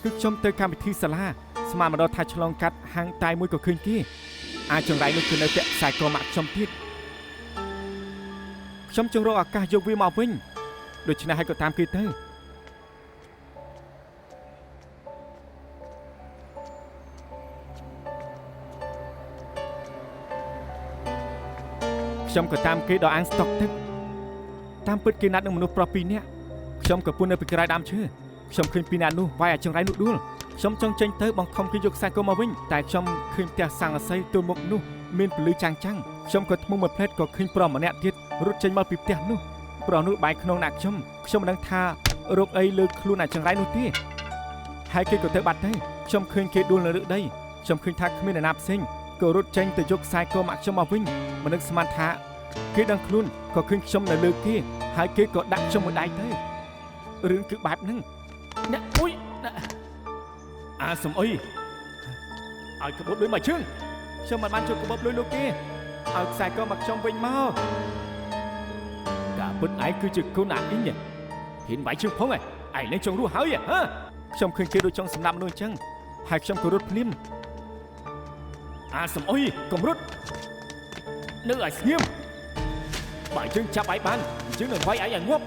គឺខ្ញុំទៅកម្មវិធីសាលាស្មានមកដល់ថាឆ្លងកាត់ហាងតែមួយក៏ឃើញគេអាចចង្រៃនោះគឺនៅពាក់ខ្សែកមកខ្ញុំទៀតខ្ញុំចង់រកឱកាសយកវាមកវិញដូច្នេះហើយក៏តាមគេទៅខ្ញុំក៏តាមគេដល់អាងស្តុកទឹកតាមពិតគេណាត់នឹងមនុស្សប្រុស2នាក់ខ្ញុំក៏ពួននៅពីក្រោយដើមឈើខ្ញុំឃើញ2នាក់នោះវាយអាចចង្រៃនោះដួលខ្ញុំចង់ចេញទៅបង្ខំគេយកខ្សែកមកវិញតែខ្ញុំឃើញផ្ទះសង្កសីទូមុខនោះមានពលឺចាំងខ្ញុំក៏ធ្មុំមួយផ្លែតក៏ឃើញប្រុសម្នាក់ទៀតរត់ចេញមកពីផ្ទះនោះប្រុសនោះបែកក្នុងដាក់ខ្ញុំមិនដឹងថារោគអីលើខ្លួនអាចចង្រៃនោះទេហើយគេក៏ទៅបាត់ទៅខ្ញុំឃើញគេដួលនៅរឹកដីខ្ញុំឃើញថាគ្មានអ្នកណាផ្សេងក៏រត់ចេញទៅយកខ្សែកមកខ្ញុំមកវិញមិននឹកស្មានថាគេដឹងខ្លួនក៏ឃើញខ្ញុំនៅលើគេហើយគេក៏ដាក់ខ្ញុំមួយដៃទៅរឿងគឺបែបហ្នឹងអ្នកអុយអាសំអុយឲ្យក្បត់លុយមកជើងខ្ញុំមិនបានជួយក្បត់លុយលោកគេឲ្យខ្សែកមកខ្ញុំវិញមកការពិតឯងគឺជាកូនអាអ៊ីងហ៊ានវាយជើងផងឯងនឹងចង់រស់ហើយហ៎ខ្ញុំឃើញគេដូចចង់សម្លាប់មនុស្សអញ្ចឹងហើយខ្ញុំក៏រត់ភ្លាមអាសំអុយកុំរត់នៅឲ្យស្ងៀមបើយើងចាប់ឯងបានយើងនឹងវាយឯងឲ្យងាប់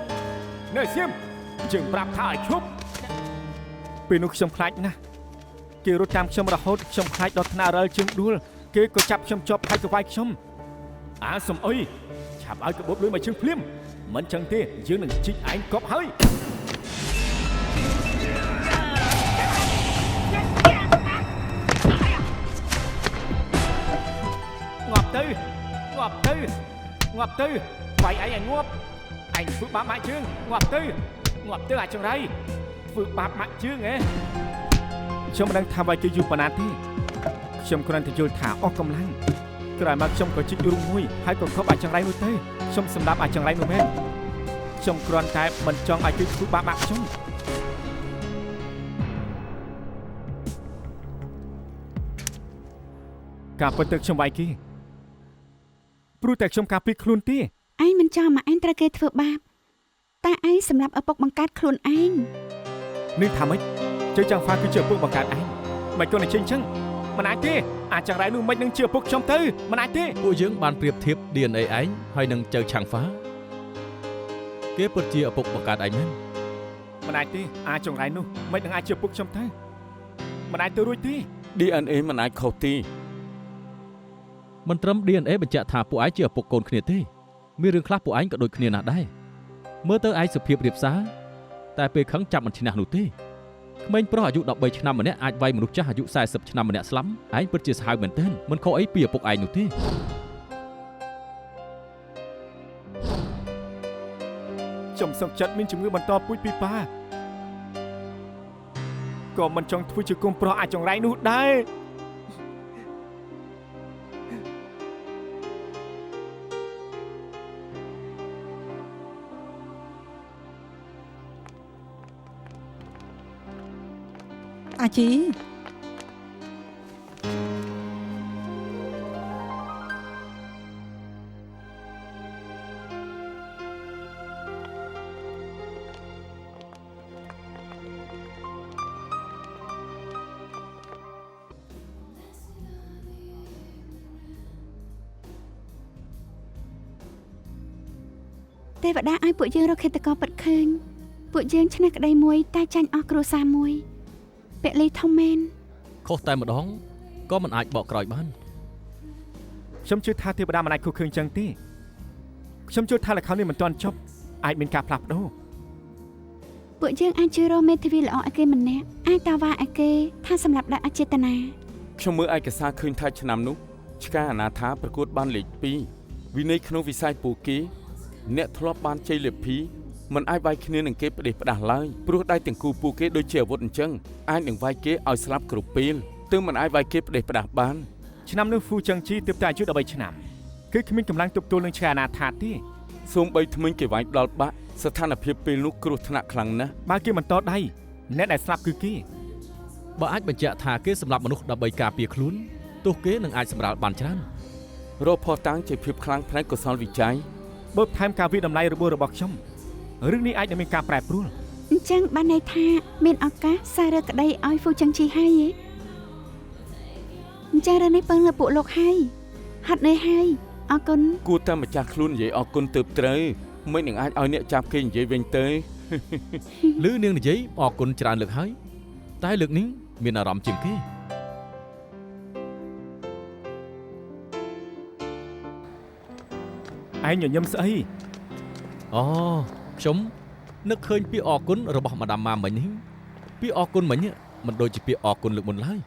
នៅស្ងៀមយើងប្រាប់ថាឲ្យឈប់ពេលនោះខ្ញុំខ្លាចណាស់គេរត់តាមខ្ញុំរហូតខ្ញុំខ្លាចដល់ថ្នាក់រលជើងដួលគេក៏ចាប់ខ្ញុំជាប់ហើយក៏វាយខ្ញុំអាសំអុយឆាប់ឲ្យកបត់លុយមកជើងភ្លាមមិនចឹងទេយើងនឹងជីកឯងកប់ហើយងាប់ទៅវាយឯងឲ្យងាប់ឯងធ្វើបាបម៉ាក់ជើងងាប់ទៅអាចចង្រៃធ្វើបាបម៉ាក់ជើងហ៎ខ្ញុំមិនដឹងថាវាយគេយូរប៉ុណ្ណាទេខ្ញុំគ្រាន់តែយល់ថាអស់កម្លាំងក្រោយមកខ្ញុំក៏ជីករូងមួយហើយក៏គប់អាចចង្រៃនោះទៅខ្ញុំសម្លាប់អាចចង្រៃនោះមែនខ្ញុំគ្រាន់តែមិនចង់ឲ្យគេធ្វើបាបម៉ាក់ខ្ញុំការពិតទៅខ្ញុំវាយគេព្រោះតែខ្ញុំការពារខ្លួនទេឯងមិនចង់មកឯងត្រូវគេធ្វើបាបតែឯងសម្រាប់ឪពុកបង្កើតខ្លួនឯងនឹងថាម៉េចជើចង់ហ្វាគឺជាឪពុកបង្កើតឯងមិនក៏នឹងចេញចឹងមិនអាចទេអាចចង្រៃនោះមិននឹងជាឪពុកខ្ញុំទៅមិនអាចទេពួកយើងបានប្រៀបធៀប DNA ឯងហើយនឹងចៅឆាំងហ្វាគេពិតជាឪពុកបង្កើតឯងមែនមិនអាចទេអាចចង្រៃនោះមិននឹងអាចជាឪពុកខ្ញុំទៅមិនអាចទៅរួចទេ DNA មិនអាចខុសទេមិនត្រឹម DNA បញ្ជាក់ថាពួកឯងជាឪពុកកូនគ្នាទេមានរឿងខ្លះពួកឯងក៏ដូចគ្នាណាស់ដែរមើលទៅឯងសុភាពរៀបសារតែពេលខឹងចាប់មិនឈ្នះនោះទេក្មេងប្រុសអាយុ13ឆ្នាំម្នាក់អាចវាយមនុស្សចាស់អាយុ40ឆ្នាំម្នាក់ស្លាប់ឯងពិតជាសាហាវមែនទែនមិនខុសអីពីឪពុកឯងនោះទេខ្ញុំសុខចិត្តមានជំងឺបន្តពូជពីប៉ាក៏មិនចង់ធ្វើជាកូនប្រុសអាចចង្រៃនោះដែរអាជីទេវតាឲ្យពួកយើងរកឃាតករពិតឃើញពួកយើងឈ្នះក្តីមួយតែចាញ់អស់គ្រួសារមួយពលីធំមែនខុសតែម្ដងក៏មិនអាចបកក្រោយបានខ្ញុំជឿថាទេវតាមិនអាចខុសឃើញចឹងទេខ្ញុំជឿថាល្ខោននេះមិនទាន់ចប់អាចមានការផ្លាស់ប្ដូរពួកយើងអាចជឿរកមេធាវីល្អឲ្យគេម្នាក់អាចតវ៉ាឲ្យគេថាសម្រាប់ដោយអចេតនាខ្ញុំមើលឯកសារឃើញថាឆ្នាំនោះឆ្កាអនាថាប្រកួតបានលេខ2វិន័យក្នុងវិស័យពួកគេអ្នកធ្លាប់បានជ័យលាភីមិនអាចវាយគ្នានឹងគេផ្ដេសផ្ដាស់ឡើយព្រោះដៃទាំងគូពួកគេដូចជាអាវុធអញ្ចឹងអាចនឹងវាយគេឲ្យស្លាប់គ្រប់ពេលទើបមិនអាចវាយគេផ្ដេសផ្ដាស់បានឆ្នាំនោះហ្វូចឹងជីទើបតែអាយុ13ឆ្នាំគឺគ្មានកម្លាំងទប់ទល់នឹងឆ្កែអនាថាទេសូម្បីថ្មិញគេវាយដល់បាក់ស្ថានភាពពេលនោះគ្រោះថ្នាក់ខ្លាំងណាស់បើគេមិនតដៃអ្នកដែលស្លាប់គឺគេបើអាចបញ្ជាក់ថាគេសម្លាប់មនុស្សដើម្បីការពារខ្លួនទោះគេនឹងអាចសម្រាលបានច្រើន រកផោះតាំងជាភាពខ្លាំងផ្នែកកុសលវិច័យ បើថែមការវិតម្លៃរបស់ខ្ញុំរឿងនេះអាចនឹងមានការប្រែប្រួល អញ្ចឹងបានន័យថាមានឱកាសសាររើក្តីឲ្យហ្វូចឹងជីហើយហ៎អញ្ចឹងរឿងនេះពឹងលើពួកលោកហើយហត់នឿយហើយអរគុណ គួរតែម្ចាស់ខ្លួននិយាយអរគុណទៅត្រូវមិននឹងអាចឲ្យអ្នកចាប់គេនិយាយវិញទេ ឬនាងនិយាយអរគុណច្រើនលើកហើយតែលើកនេះមានអារម្មណ៍ជាងគេ ឯងញញឹមស្អី អូខ្ញុំនឹកឃើញពាក្យអរគុណរបស់ម៉ាដាមម៉ាមិញនេះពាក្យអរគុណមិញមិនដូចជាពាក្យអរគុណលើកមុនឡើយ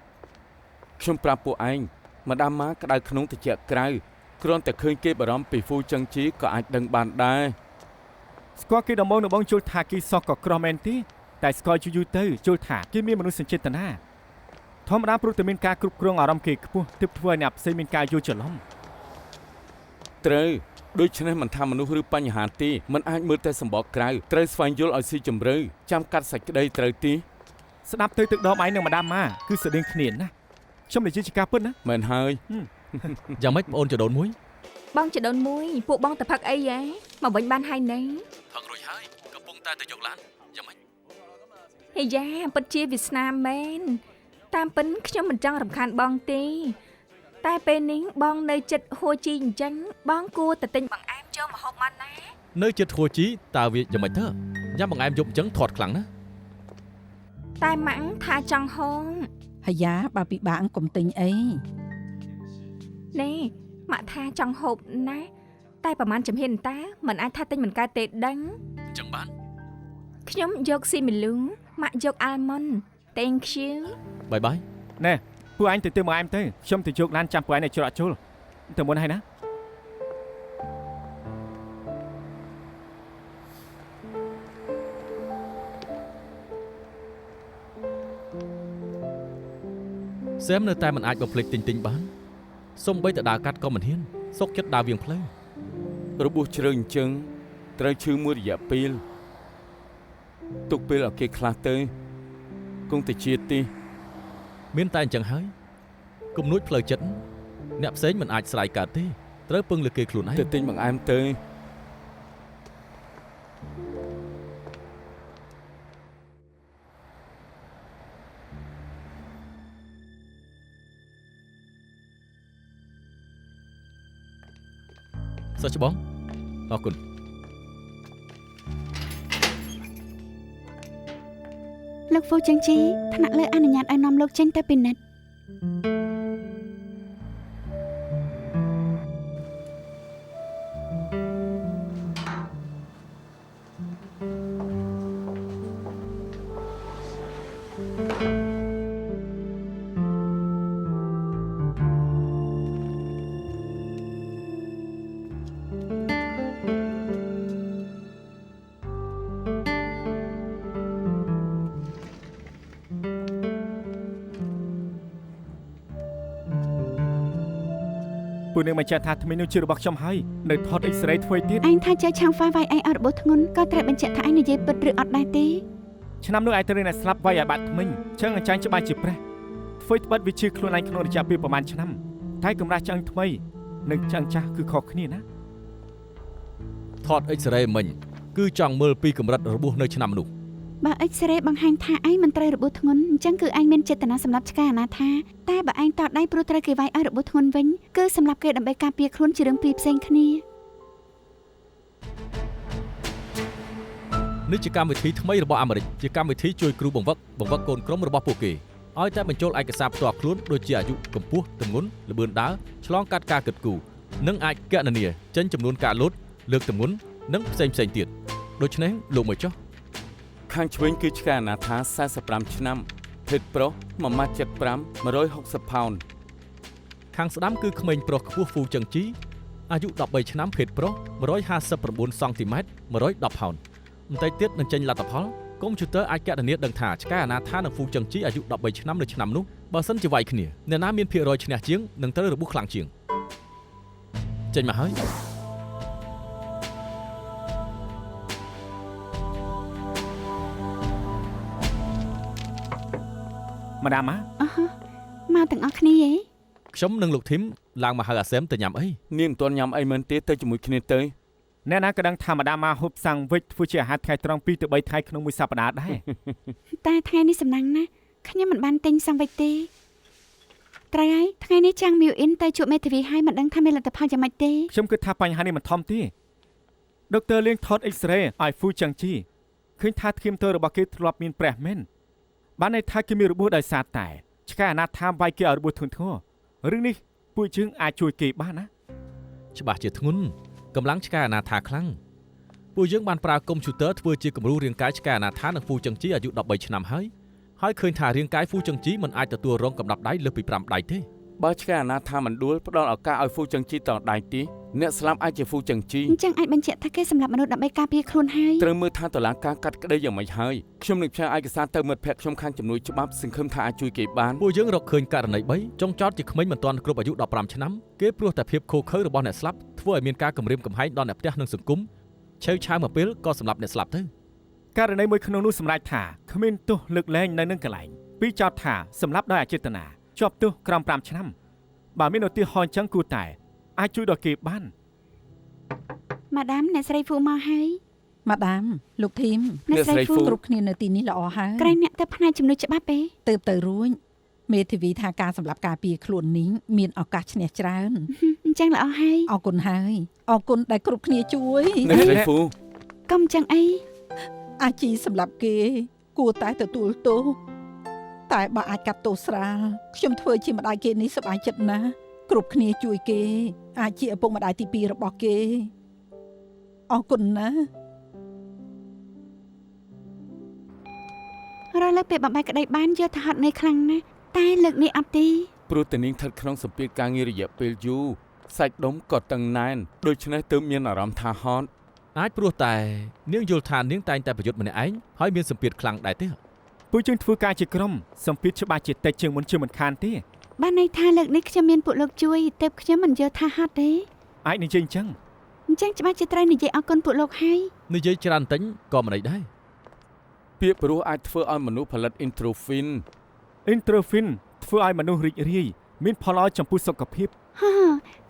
ខ្ញុំប្រាប់ពួកឯងម្ដាមម៉ាក្តៅក្នុងតិចក្រៅគ្រាន់តែឃើញគេបារម្ភពីហ្វូចឹងជីក៏អាចដឹងបានដែរ ស្គាល់គេដំបងបងជុលថាគេសោះក៏ក្រមែនទេតែស្គាល់យូរទៅជុលថាគេមានមនុស្សចេតនាធម្មតាព្រោះតែមានការគ្រប់គ្រងអារម្មណ៍គេខ្ពស់ទើបធ្វើឲ្យអ្នកផ្សេងមានការយល់ច្រឡំ ត្រូវដូច្នេះមិនថាមនុស្សឬបញ្ហាទេមិនអាចមើលតែសម្បកក្រៅត្រូវស្វែងយល់ឲ្យស៊ីជម្រៅចាំកាត់សាច់ក្តីត្រូវទី ស្ដាប់ទៅទឹកដមឯងនឹងម្ដាមម៉ាគឺស្តេងគ្នាណាខ្ញុំនិយាយជាការពិតណា មែនហើយ យ៉ាងម៉េចបងអូនចដូនមួយ បងចដូនមួយពួកបងទៅផឹកអីហ៎មកវិញបានហើយណែ ផឹករួចហើយកំពុងតែទៅយកឡានយ៉ាងម៉េច ហេយ៉ាពិតជាវាសនាមែនតាមពិនខ្ញុំមិនចង់រំខានបងទេតែពេលនេះបងនៅចិត្តហួជីអញ្ចឹងបងគួរតែទិញបង្អែមចូលមកហូបបានណា នៅចិត្តហួជីតើវាយ៉ាងម៉េចទៅញ៉ាំបង្អែមយប់អញ្ចឹងធាត់ខ្លាំងណាស់ តែម៉ាក់ថាចង់ហូប ហើយយ៉ាបើពិបាកកុំទិញអី ណែម៉ាក់ថាចង់ហូបណាតែប្រហែលចំហៀនតាមិនអាចថាទិញមិនកើតទេដឹង អញ្ចឹងបាន ខ្ញុំយកស៊ីមីលូម៉ាក់យកអាល់ម៉ុន Thank you បាយបាយ ណែពួកឯងទៅបង្អែមទៅខ្ញុំទៅយកឡានចាំពួកឯងនៅច្រកជុលទៅមុនហើយណា សែមនៅតែមិនអាចបំភ្លេចទិញបានសូម្បីតែដើរកាត់ក៏មិនហ៊ានសុកចិត្តដើរវៀងផ្លូវ របួសជ្រៅអញ្ចឹងត្រូវឈឺមួយរយៈពេលទុកពេលឲ្យគេខ្លះទៅគង់តែជាទី មានតែអញ្ចឹងហើយគំនួចផ្លូវចិត្តអ្នកផ្សេងមិនអាចស្រ័យកើតទេត្រូវពឹងលើគេខ្លួនឯង ទៅទិញបង្អែមទៅ សោះច្បងអរគុណ លោកហ្វូចឹងជីថ្នាក់លើអនុញ្ញាតឲ្យនាំលោកចេញទៅពិនិត្យ ពួកនឹងមិនចេះថាថ្មីនោះជារបស់ខ្ញុំហើយនៅថតអ៊ិចរ៉េធ្វើទៀត ឯងថាជើឆាំងហ្វាវាយឯងឲ្យរបួសធ្ងន់ក៏ត្រូវបញ្ជាក់ថាឯងនិយាយពិតឬអត់ដែរទេ ឆ្នាំនោះឯងត្រូវតែស្លាប់វាយឲ្យបាត់ថ្មិញជើងអញ្ចឹងច្បាស់ជាព្រះធ្វើត្បិតវាជាខ្លួនឯងក្នុងរយៈពេលប្រហែលឆ្នាំតែកម្រាស់ឆ្អឹងថ្មីនិងឆ្អឹងចាស់គឺខុសគ្នាណា ថតអិចរ៉េមិញគឺចង់មើលពីកម្រិតរបួសនៅឆ្នាំនោះ បើអិចរ៉េបង្ហាញថាឯងមិនត្រូវរបួសធ្ងន់អញ្ចឹងគឺឯងមានចេតនាសម្រាប់ឆ្កែអនាថាតែបើឯងតតដៃព្រោះត្រូវគេវាយឲ្យរបួសធ្ងន់វិញគឺសម្រាប់គេដើម្បីការពារខ្លួនជារឿងពីរផ្សេងគ្នា នេះជាកម្មវិធីថ្មីរបស់អាមេរិកជាកម្មវិធីជួយគ្រូបង្វឹកកូនក្រុមរបស់ពួកគេឲ្យតែបញ្ចូលឯកសារផ្ទាល់ខ្លួនដូចជាអាយុកម្ពស់ទម្ងន់ល្បឿនដើរឆ្លងកាត់ការគិតគូរនិងអាចគណនាចេញចំនួនការលោតលើកទម្ងន់និងផ្សេងទៀតដូច្នេះលោកមើលចុះ ខាងឆ្វេងគឺឆ្កែអនាថា45ឆ្នាំភេទប្រុស 1.75 160 ផោន ខាងស្ដាំគឺក្មេងប្រុសខ្ពស់ហ្វូចឹងជីអាយុ13ឆ្នាំភេទប្រុស 159 សង់ទីម៉ែត្រ 110 ផោនបន្តិចទៀតនឹងចេញលទ្ធផលកុំព្យូទ័រអាចគណនាដឹងថាឆ្កែអនាថានិងហ្វូចឹងជីអាយុ13ឆ្នាំនៅឆ្នាំនោះបើសិនជាវាយគ្នាអ្នកណាមានភាគរយឈ្នះជាងនឹងត្រូវរបួសខ្លាំងជាងចេញមកហើយ ម្ដាមម៉ា អឺហ៎មកទាំងអស់គ្នាហ៎ ខ្ញុំនិងលោកធីមឡើងមកហៅអាសែមទៅញ៉ាំអី នាងមិនទាន់ញ៉ាំអីមែនទេទៅជាមួយគ្នាទៅ អ្នកណាក៏ដឹងថាម្ដាមកហូបសាំងវិចធ្វើជាអាហារថ្ងៃត្រង់2ទៅ3ថ្ងៃក្នុងមួយសប្តាហ៍ដែរ តែថ្ងៃនេះសំណាងណាស់ខ្ញុំមិនបានទិញសាំងវិចទេត្រូវហើយថ្ងៃនេះចាំងមីវអ៊ីនទៅជួបមេធាវីហើយមិនដឹងថាមានលទ្ធផលយ៉ាងម៉េចទេ ខ្ញុំគិតថាបញ្ហានេះមិនធំទេដុកទ័រលៀងថត X-ray ឲ្យហ្វូចឹងជីឃើញថាធ្គាមទ័ររបស់គេធ្លាប់មានប្រេះមែនបានន័យថាគេមានរបួសដោយសារតែឆ្កែអនាថាវាយគេឲ្យរបួសធ្ងន់ធ្ងររឿងនេះពួកយើងអាចជួយគេបានណា ច្បាស់ជាធ្ងន់កម្លាំងឆ្កែអនាថាខ្លាំងពួកយើងបានប្រើកុំព្យូទ័រធ្វើជាគំរូរាងកាយឆ្កែអនាថានិងហ្វូចឹងជីអាយុ13ឆ្នាំហើយឃើញថារាងកាយហ្វូចឹងជីមិនអាចទទួលរងកំណត់ដៃលើសពី5ដៃទេ បើឆ្កែអនាថាមិនដួលផ្ដល់ឱកាសឲ្យហ្វូចឹងជីតដៃទីអ្នកស្លាប់អាចជាហ្វូចឹងជី អញ្ចឹងអាចបញ្ជាក់ថាគេសម្លាប់មនុស្សដើម្បីការពារខ្លួនហើយ ត្រូវមើលថាតុលាការកាត់ក្តីយ៉ាងម៉េចហើយខ្ញុំនឹងផ្សាយឯកសារទៅមិត្តភ័ក្តិខ្ញុំខាងជំនួយច្បាប់សង្ឃឹមថាអាចជួយគេបាន ពួកយើងរកឃើញករណី3ចុងចោតជាក្មេងមិនទាន់គ្រប់អាយុ15ឆ្នាំគេព្រោះតែភាពខូខើរបស់អ្នកស្លាប់ធ្វើឲ្យមានការគំរាមកំហែងដល់អ្នកផ្ទះនិងសង្គមឆេវឆាវមកពេលក៏សម្លាប់អ្នកស្លាប់ទៅ ករណីមួយក្នុងនោះសម្រេចថាគ្មានទោសលើកលែងនៅនឹងកន្លែងពីរចោទថាសម្លាប់ដោយអចេតនាជាប់ទោសក្រោម5ឆ្នាំបើមានឧទាហរណ៍អញ្ចឹងគួរតែអាចជួយដល់គេបាន ម៉ាដាមអ្នកស្រីហ្វូមកហើយ ម៉ាដាមលោកធីម អ្នកស្រីហ្វូ គ្រប់គ្នានៅទីនេះល្អហើយ ក្រែងអ្នកទៅផ្នែកជំនួយច្បាប់ទេ ទៅរួចមេធាវីថាការសម្លាប់ការពារខ្លួននេះមានឱកាសឈ្នះច្រើន អញ្ចឹងល្អហើយ អរគុណហើយអរគុណដែលគ្រប់គ្នាជួយ អ្នកស្រីហ្វូ កុំអញ្ចឹងអី អាជីសម្លាប់គេគួរតែទទួលទោសតែបើអាចកាត់ទោសស្រាលខ្ញុំធ្វើជាម្ដាយគេនេះសប្បាយចិត្តណាស់គ្រប់គ្នាជួយគេអាចជាឪពុកម្ដាយទី2របស់គេអរគុណណា រាល់លើកពេលបំបែកក្តីបានយកទៅហត់នឿយខ្លាំងណាស់តែលើកនេះអត់ទេ ព្រោះតែនាងស្ថិតក្នុងសម្ពាធការងាររយៈពេលយូរសាច់ដុំក៏តឹងណែនដូច្នេះទើបមានអារម្មណ៍ថាហត់ អាចព្រោះតែនាងយល់ថានាងតែងតែប្រយុទ្ធម្នាក់ឯងហើយមានសម្ពាធខ្លាំងដែរទេ ពួកយើងធ្វើការជាក្រុមសម្ពាធច្បាស់ជាតិចជាងមុនជាមិនខានទេ បានន័យថាលើកនេះខ្ញុំមានពួកលោកជួយទើបខ្ញុំមិនយកថាហត់ទេ អាចនិយាយអញ្ចឹង អញ្ចឹងច្បាស់ជាត្រូវនិយាយអរគុណពួកលោកហើយ និយាយច្រើនតិចក៏មិនអីដែរ ពាក្យព្រោះអាចធ្វើឲ្យមនុស្សផលិតអ៊ីនត្រូហ្វីន Interfin ធ្វើឲ្យមនុស្សរីករាយមានផលល្អចំពោះសុខភាព ហឺ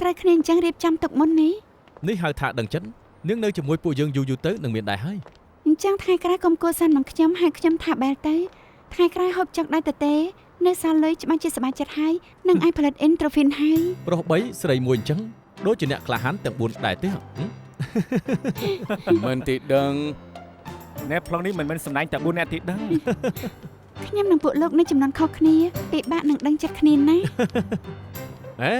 ត្រូវគ្នាអញ្ចឹងរៀបចំទុកមុននេះ នេះហៅថាដឹងចិត្តនាងនៅជាមួយពួកយើងយូរទៅនឹងមានដែរហើយ អញ្ចឹងថ្ងៃក្រោយកុំគួរសិននឹងខ្ញុំហើយខ្ញុំថាបែលទៅថ្ងៃក្រោយហូបចុកដៃទៅទេនៅសាលលុយច្បាស់ជាសប្បាយចិត្តហើយនឹងអាចផលិតអ៊ីនត្រូហ្វីនហើយ ប្រុស3ស្រី1អញ្ចឹងដូចជាអ្នកក្លាហានទាំង4ដែរទេ មិនទេដឹង អ្នកប្លង់នេះមិនមែនសម្ដែងតែ4អ្នកទេដឹង ខ្ញុំនិងពួកលោកនៅចំនួនខុសគ្នាពិបាកនឹងដឹងចិត្តគ្នាណា អេ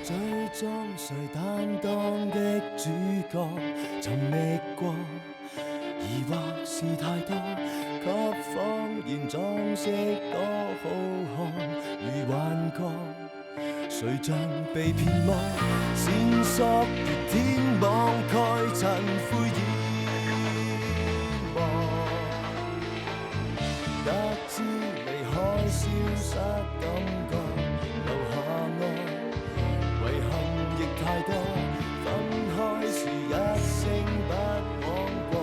最終誰擔當的主角尋覓過，疑惑是太多，給謊言裝飾多好看如幻覺，誰像被騙魔，線索如天網蓋塵灰掩沒，得知離開消失感覺留下愛。遺憾亦太多，分開時一聲不枉過，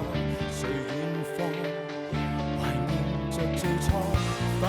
誰遠方懷念着最初發